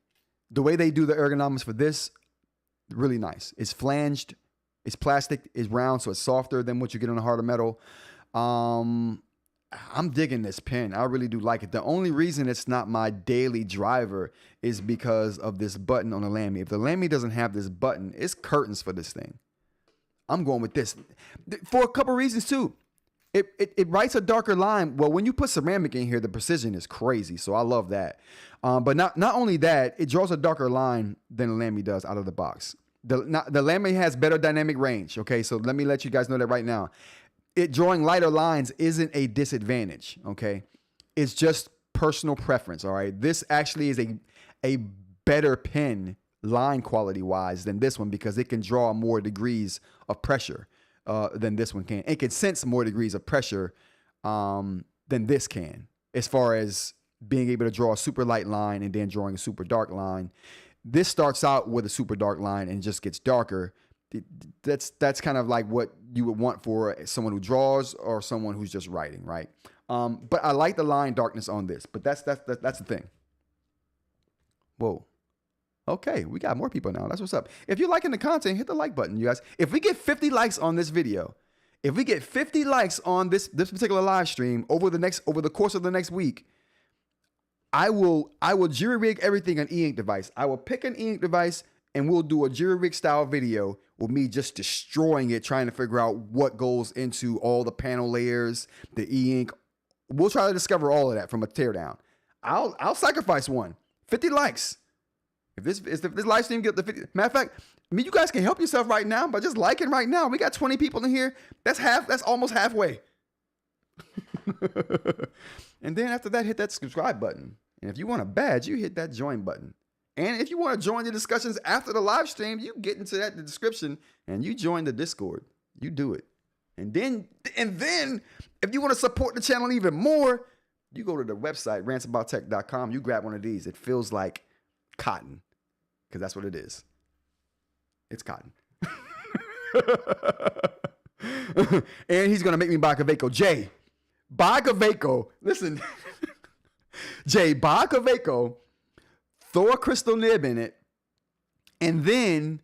the way they do the ergonomics for this, really nice. It's flanged, it's plastic, it's round, so it's softer than what you get on a harder metal. I'm digging this pen. I really do like it. The only reason it's not my daily driver is because of this button on the Lamy. If the Lamy doesn't have this button, it's curtains for this thing. I'm going with this for a couple reasons too. It writes a darker line. Well, when you put ceramic in here, the precision is crazy. So I love that. But not only that, it draws a darker line than the Lamy does out of the box. The Lamy has better dynamic range. Okay, so let me let you guys know that right now. It drawing lighter lines isn't a disadvantage. Okay, it's just personal preference. All right, this actually is a better pen line quality wise than this one because it can draw more degrees of pressure than this one can. It can sense more degrees of pressure than this can, as far as being able to draw a super light line and then drawing a super dark line. This starts out with a super dark line and just gets darker. That's kind of like what you would want for someone who draws or someone who's just writing, right? But I like the line darkness on this, but that's the thing. Whoa. Okay, we got more people now. That's what's up. If you're liking the content, hit the like button, you guys. If we get 50 likes on this video, if we get 50 likes on this particular live stream over the course of the next week, I will jury rig everything on eInk device. I will pick an eInk device and we'll do a jury rig style video with me just destroying it, trying to figure out what goes into all the panel layers, the eInk. We'll try to discover all of that from a teardown. I'll sacrifice one. 50 likes. If this live stream get the 50, matter of fact, I mean, you guys can help yourself right now by just liking right now. We got 20 people in here. That's almost halfway. And then after that, hit that subscribe button. And if you want a badge, you hit that join button. And if you want to join the discussions after the live stream, you get into the description and you join the Discord. You do it. And then if you want to support the channel even more, you go to the website, rantsobouttech.com. You grab one of these. It feels like cotton, because that's what it is. It's cotton. And he's going to make me buy a Kaweco. Jay, buy a Kaweco. Listen. Jay, buy a Kaweco, throw a crystal nib in it, and then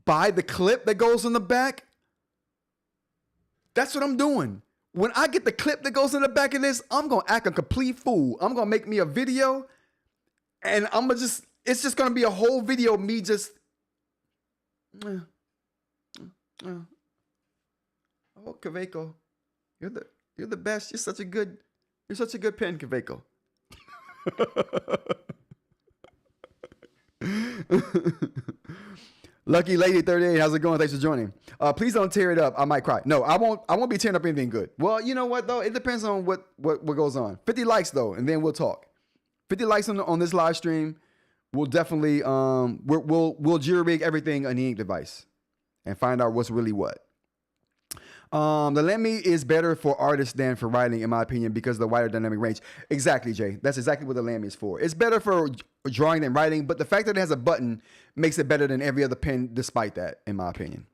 buy the clip that goes in the back. That's what I'm doing. When I get the clip that goes in the back of this, I'm going to act a complete fool. I'm going to make me a video, and it's just going to be a whole video of me just, oh, Kaweco, you're the best. You're such a good pen, Kaweco. Lucky Lady 38, how's it going? Thanks for joining. Please don't tear it up. I might cry. No, I won't be tearing up anything good. Well, you know what though? It depends on what goes on. 50 likes though, and then we'll talk. 50 likes on this live stream. We'll definitely we'll jury rig everything on the eInk device and find out what's really what. The Lamy is better for artists than for writing, in my opinion, because of the wider dynamic range. Exactly, Jay. That's exactly what the Lamy is for. It's better for drawing than writing, but the fact that it has a button makes it better than every other pen, despite that, in my opinion.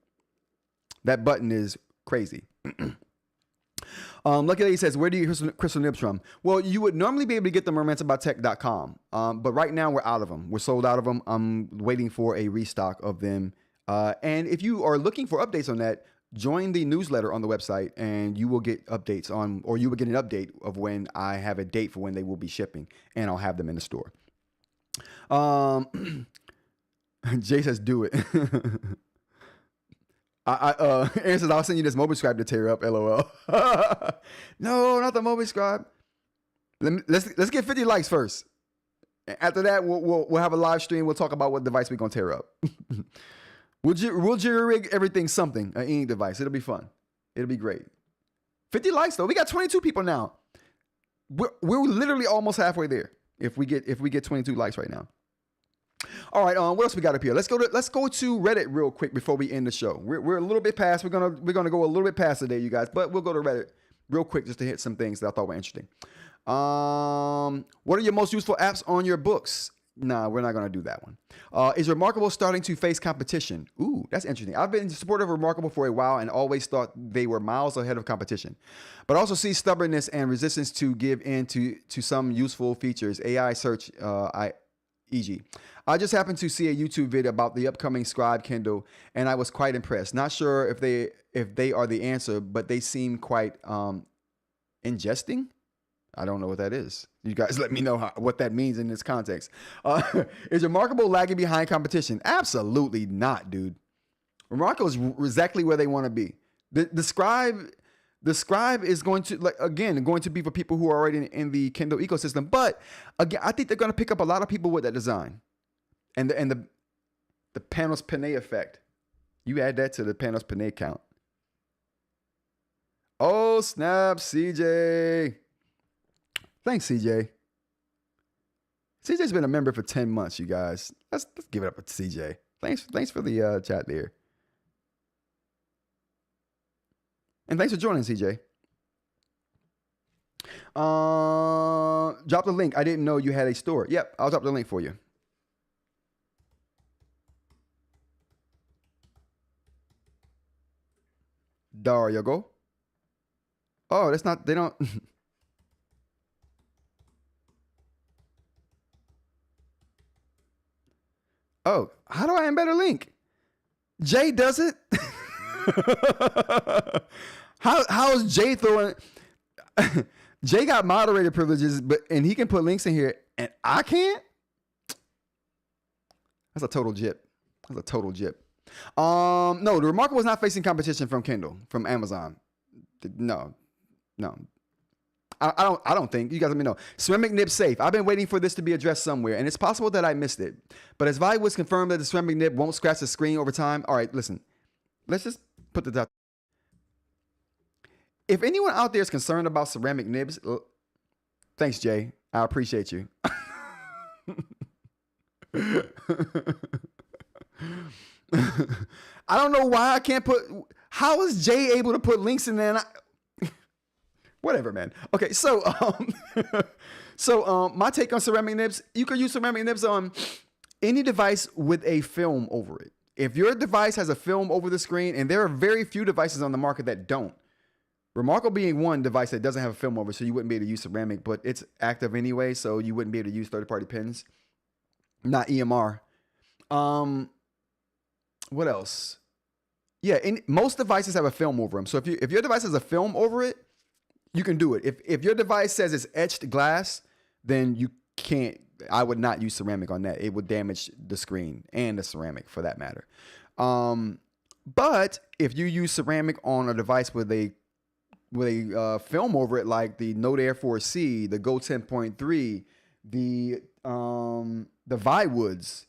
That button is crazy. Lucky Lady says, where do you get crystal nibs from? Well, you would normally be able to get them on rantsobouttech.com, but right now we're out of them. We're sold out of them. I'm waiting for a restock of them. And if you are looking for updates on that, join the newsletter on the website and you will get updates on, or you will get an update of when I have a date for when they will be shipping, and I'll have them in the store. Jay says, do it. Aaron says, I'll send you this mobile scribe to tear up, LOL. No, not the mobile scribe. Let's get 50 likes first. After that, we'll have a live stream. We'll talk about what device we're going to tear up. We'll jury rig everything something, an eInk device. It'll be fun. It'll be great. 50 likes though. We got 22 people now. We're literally almost halfway there. If we get 22 likes right now. All right. What else we got up here? Let's go to Reddit real quick before we end the show. We're a little bit past. We're gonna go a little bit past today, you guys. But we'll go to Reddit real quick just to hit some things that I thought were interesting. What are your most useful apps on your books? Nah, we're not going to do that one. Is Remarkable starting to face competition? Ooh, that's interesting. I've been supportive of Remarkable for a while and always thought they were miles ahead of competition. But also see stubbornness and resistance to give in to some useful features, AI search, e.g. I just happened to see a YouTube video about the upcoming Scribe Kindle, and I was quite impressed. Not sure if they are the answer, but they seem quite Ingesting? I don't know what that is. You guys let me know what that means in this context. Is Remarkable lagging behind competition? Absolutely not, dude. Remarkable is exactly where they want to be. The Scribe is going to, going to be for people who are already in the Kindle ecosystem. But again, I think they're going to pick up a lot of people with that design, and the Panos Panay effect. You add that to the Panos Panay count. Oh snap, CJ! Thanks, CJ. CJ's been a member for 10 months, you guys. Let's give it up to CJ. Thanks for the chat there. And thanks for joining, CJ. Drop the link. I didn't know you had a store. Yep, I'll drop the link for you. Dario, go. Oh, that's not, they don't. Oh, how do I embed a link? Jay does it. How is Jay throwing? Jay got moderator privileges, and he can put links in here, and I can't. That's a total jip. That's a total jip. No, the Remarkable is not facing competition from Kindle, from Amazon. No. I don't think. You guys let me know. Ceramic nib safe. I've been waiting for this to be addressed somewhere, and it's possible that I missed it. But as Vi was confirmed that the ceramic nib won't scratch the screen over time. All right, listen. Let's just put the dot. If anyone out there is concerned about ceramic nibs, thanks, Jay. I appreciate you. I don't know why I can't put. How is Jay able to put links in there? Whatever, man. Okay, so my take on ceramic nibs, you can use ceramic nibs on any device with a film over it. If your device has a film over the screen, and there are very few devices on the market that don't. Remarkable being one device that doesn't have a film over, so you wouldn't be able to use ceramic, but it's active anyway, so you wouldn't be able to use third-party pins. Not EMR. What else? Yeah, most devices have a film over them. So if your device has a film over it, you can do it. If your device says it's etched glass, then you can't. I would not use ceramic on that. It would damage the screen and the ceramic for that matter. But if you use ceramic on a device with a film over it, like the Note Air 4C, the Go 10.3, the Viwoods,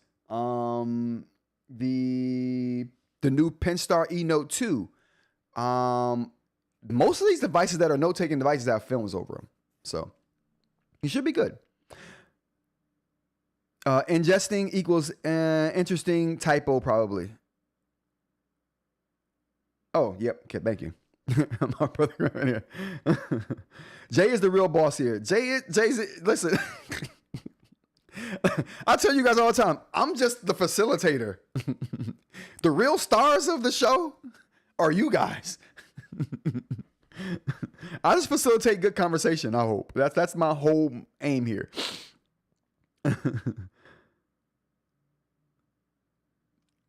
the new Penstar E Note 2, most of these devices that are note-taking devices have films over them. So you should be good. Ingesting equals interesting typo, probably. Oh, yep. Okay, thank you. My brother right here. Jay is the real boss here. Jay's listen. I tell you guys all the time, I'm just the facilitator. The real stars of the show are you guys. I just facilitate good conversation. I hope that's my whole aim here.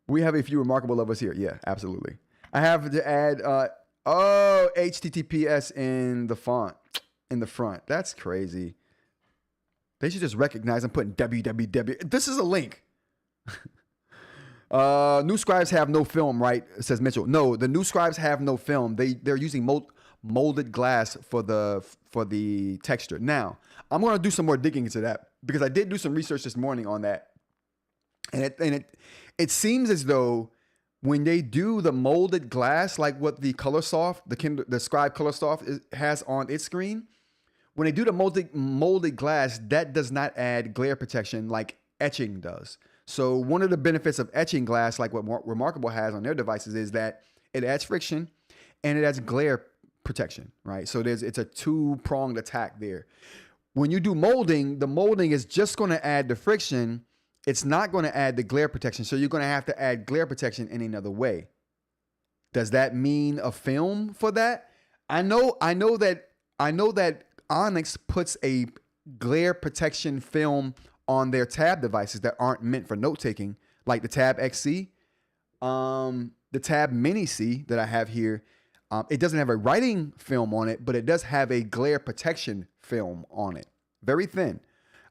We have a few remarkable lovers here. Yeah, absolutely. I have to add HTTPS in the font in the front. That's crazy. They should just recognize I'm putting www. This is a link. New scribes have no film, right? Says Mitchell. No, the new scribes have no film. They're using molded glass for the texture. Now, I'm going to do some more digging into that because I did do some research this morning on that, and it seems as though when they do the molded glass, like what the Colorsoft, the Scribe Colorsoft has on its screen, when they do the molded glass, that does not add glare protection like etching does. So one of the benefits of etching glass, like what Remarkable has on their devices, is that it adds friction and it adds glare protection, right? So it's a two-pronged attack there. When you do molding, the molding is just going to add the friction. It's not going to add the glare protection. So you're going to have to add glare protection in another way. Does that mean a film for that? I know that Onyx puts a glare protection film on their Tab devices that aren't meant for note-taking, like the Tab XC, the Tab Mini C that I have here. It doesn't have a writing film on it, but it does have a glare protection film on it. Very thin.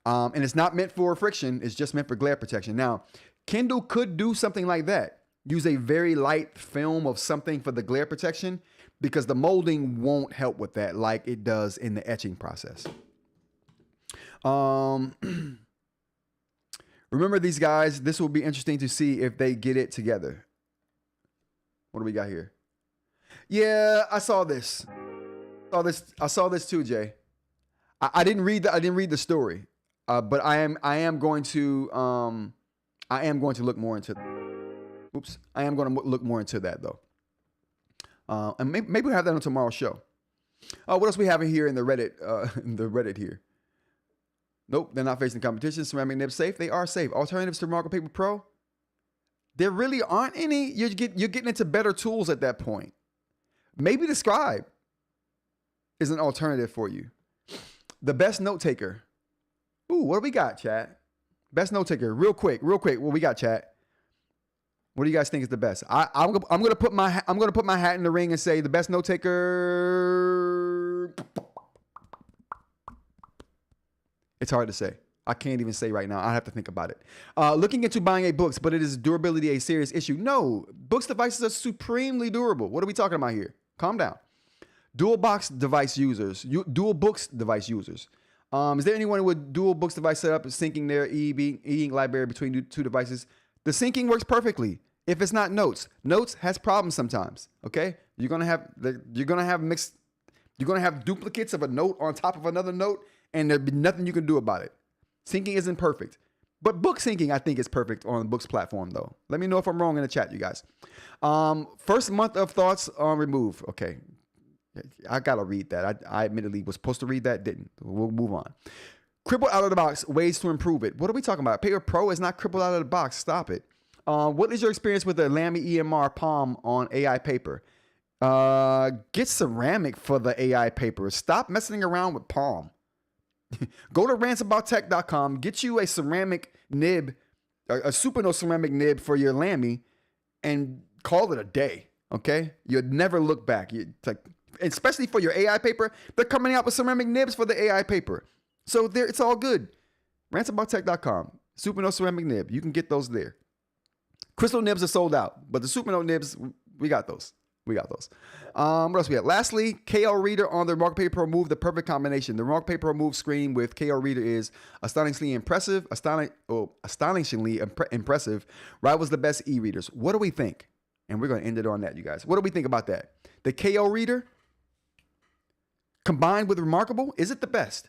And it's not meant for friction. It's just meant for glare protection. Now, Kindle could do something like that. Use a very light film of something for the glare protection, because the molding won't help with that like it does in the etching process. Remember these guys. This will be interesting to see if they get it together. What do we got here? Yeah, I saw this. I saw this too, Jay. I didn't read the story, but I am going to look more into. Oops, I am going to look more into that though. And maybe we'll have that on tomorrow's show. What else we have in here in the Reddit here? Nope, they're not facing competition. Ceramic nibs safe. They are safe. Alternatives to Remarkable Paper Pro? There really aren't any. You're getting into better tools at that point. Maybe the Scribe is an alternative for you. The best note taker. Ooh, what do we got, chat? Best note taker. Real quick. What we got, chat? What do you guys think is the best? I'm gonna put my hat in the ring and say the best note taker. It's hard to say. I can't even say right now. I have to think about it. Looking into buying a books, but it is durability a serious issue? No, books devices are supremely durable. What are we talking about here? Calm down. Dual books device users. Is there anyone with dual books device set up syncing their e-ink library between two devices? The syncing works perfectly. If it's not Notes, Notes has problems sometimes. Okay, you're gonna have duplicates of a note on top of another note, and there'll be nothing you can do about it. Syncing isn't perfect, but book syncing I think is perfect on the Books platform though. Let me know if I'm wrong in the chat, you guys. First month of thoughts on remove. Okay, I gotta read that. I admittedly was supposed to read that, didn't. We'll move on. Crippled out of the box, ways to improve it. What are we talking about? Paper Pro is not crippled out of the box. Stop it. What is your experience with the Lamy EMR Palm on AI paper? Get ceramic for the AI paper. Stop messing around with Palm. Go to rantsabouttech.com. Get you a ceramic nib, a Supernova ceramic nib for your Lamy, and call it a day. Okay, you'd never look back. Especially for your AI paper, they're coming out with ceramic nibs for the AI paper. So there, it's all good. Rantsabouttech.com. Supernova ceramic nib. You can get those there. Crystal nibs are sold out, but the Supernova nibs, we got those. What else we got? Lastly, KO Reader on the Remarkable Paper Pro Move, the perfect combination. The Remarkable Paper Pro Move screen with KO Reader is astonishingly impressive. Rivals the best e-readers. What do we think? And we're going to end it on that, you guys. What do we think about that? The KO Reader combined with Remarkable, is it the best?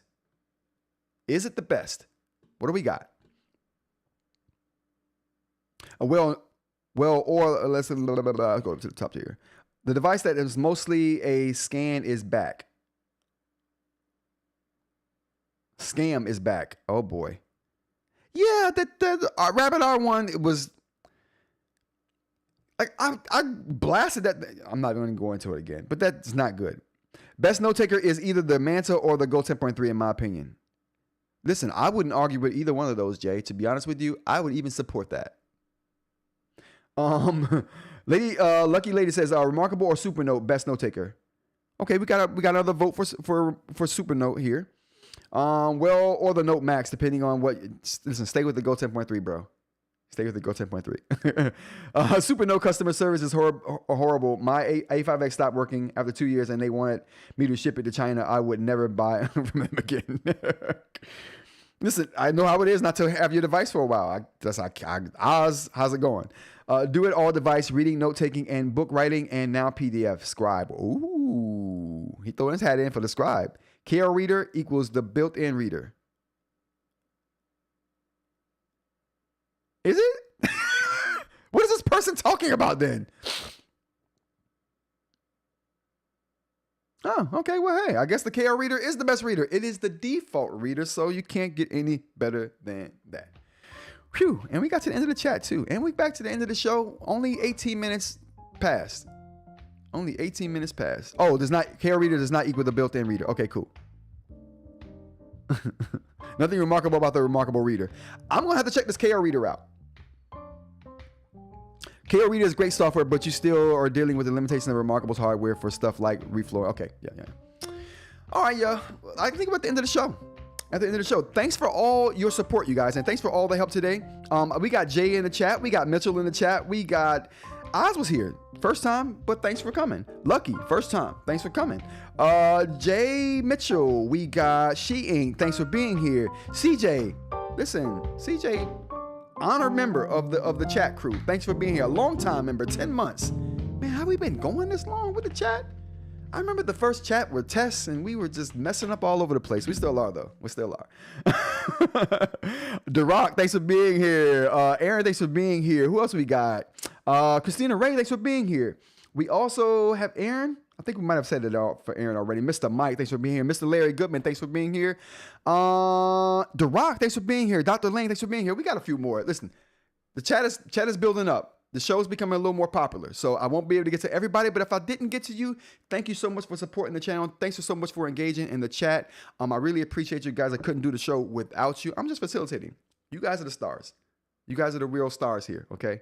What do we got? Or let's go to the top here. The device that is mostly a scan is back. Scam is back. Oh boy. Yeah, the Rabbit R1, it was like I blasted that. I'm not going to go into it again, but that's not good. Best note taker is either the Manta or the Go 10.3 in my opinion. Listen, I wouldn't argue with either one of those, Jay. To be honest with you, I would even support that. Lucky Lady says, Remarkable or Supernote, best note taker. Okay, we got another vote for Supernote here. Or the Note Max, depending on what. Listen, stay with the Go 10.3, bro. Stay with the Go 10.3. Supernote customer service is horrible. My A5X stopped working after 2 years, and they wanted me to ship it to China. I would never buy from them again. Listen, I know how it is not to have your device for a while. How's it going? Do it all device, reading, note taking, and book writing, and now PDF. Scribe. Ooh, he throwing his hat in for the Scribe. KO Reader equals the built-in reader. Is it? What is this person talking about then? Oh, okay. Well, hey, I guess the KO Reader is the best reader. It is the default reader, so you can't get any better than that. Phew, and we got to the end of the chat too. And we back to the end of the show. Only 18 minutes passed. Only 18 minutes passed. Oh, KO Reader does not equal the built-in reader. Okay, cool. Nothing remarkable about the Remarkable Reader. I'm going to have to check this KO Reader out. KO Reader is great software, but you still are dealing with the limitations of Remarkable's hardware for stuff like reflow. Okay, yeah. All right, yeah. I think we're at the end of the show. Thanks for all your support, you guys, and thanks for all the help today. We got Jay in the chat. We got Mitchell in the chat. We got Oz was here. First time, but thanks for coming. Lucky, first time. Thanks for coming. Jay Mitchell. We got eInk. Thanks for being here. CJ. Listen, CJ, honored member of the chat crew. Thanks for being here. A long time member, 10 months. Man, have we been going this long with the chat? I remember the first chat were tests and we were just messing up all over the place. We still are, though. We still are. DeRock, thanks for being here. Aaron, thanks for being here. Who else we got? Christina Ray, thanks for being here. We also have Aaron. I think we might have said it all for Aaron already. Mr. Mike, thanks for being here. Mr. Larry Goodman, thanks for being here. DeRock, thanks for being here. Dr. Lane, thanks for being here. We got a few more. Listen, the chat is building up. The show is becoming a little more popular, so I won't be able to get to everybody, but if I didn't get to you, thank you so much for supporting the channel. Thanks so much for engaging in the chat. I really appreciate you guys. I couldn't do the show without you. I'm just facilitating. You guys are the stars. You guys are the real stars here, okay?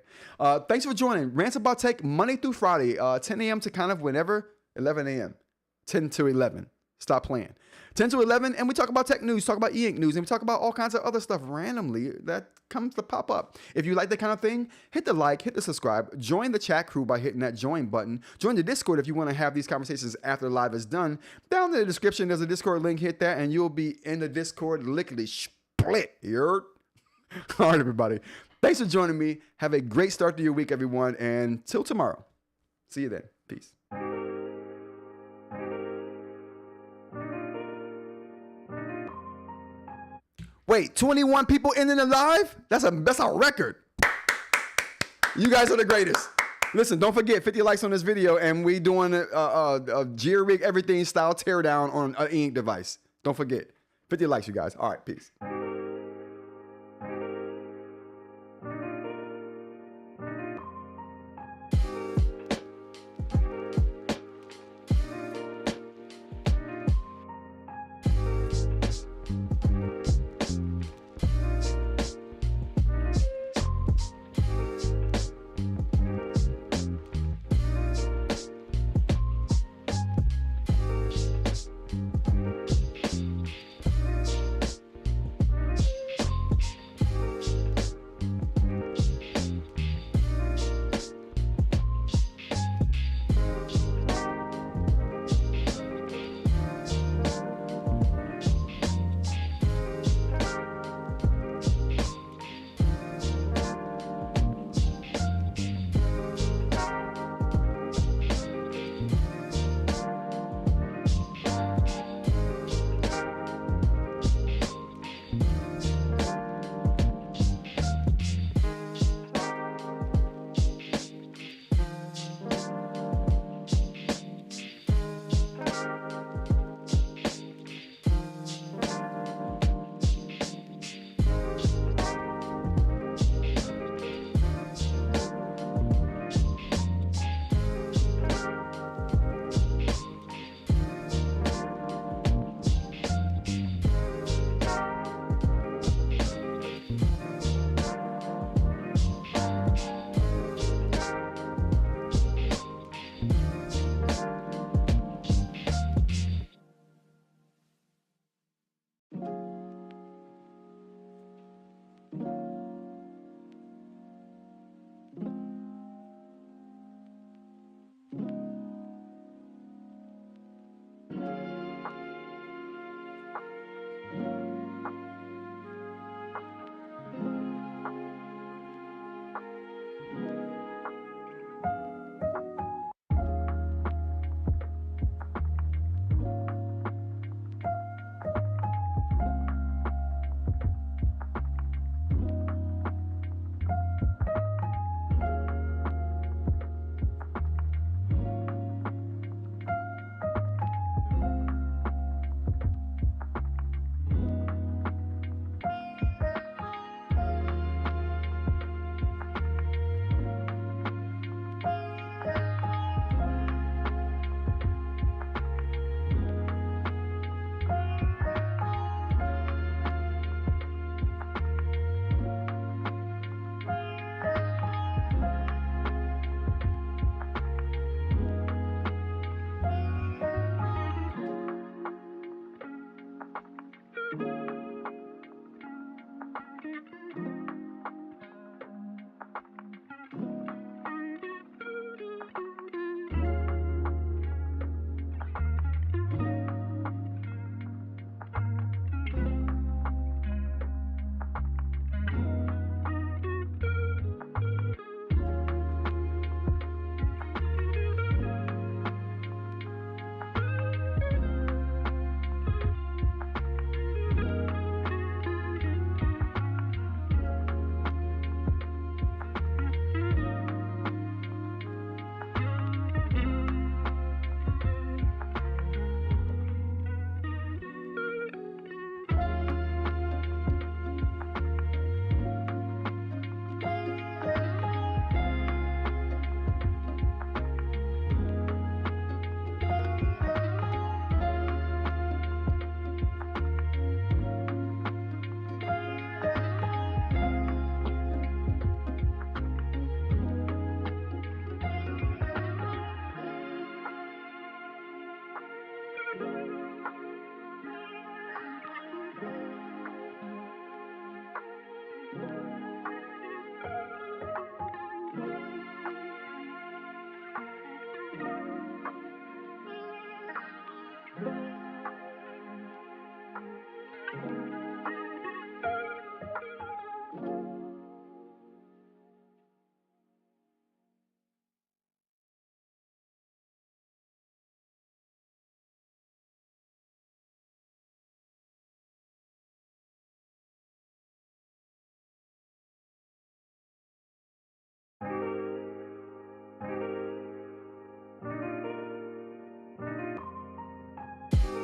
Thanks for joining. Rants About Tech, Monday through Friday, 10 a.m. to kind of whenever, 11 a.m., 10 to 11. Stop playing. 10 to 11, and we talk about tech news, talk about eInk news, and we talk about all kinds of other stuff randomly that comes to pop up. If you like that kind of thing, hit the like, hit the subscribe, join the chat crew by hitting that join button. Join the Discord if you want to have these conversations after live is done. Down in the description, there's a Discord link. Hit that, and you'll be in the Discord lickety split. You heard? All right, everybody. Thanks for joining me. Have a great start to your week, everyone, and till tomorrow. See you then. Peace. Wait, 21 people ending the live? That's a record. You guys are the greatest. Listen, don't forget 50 likes on this video, and we doing a G-Rig everything style teardown on an eInk device. Don't forget 50 likes, you guys. All right, peace.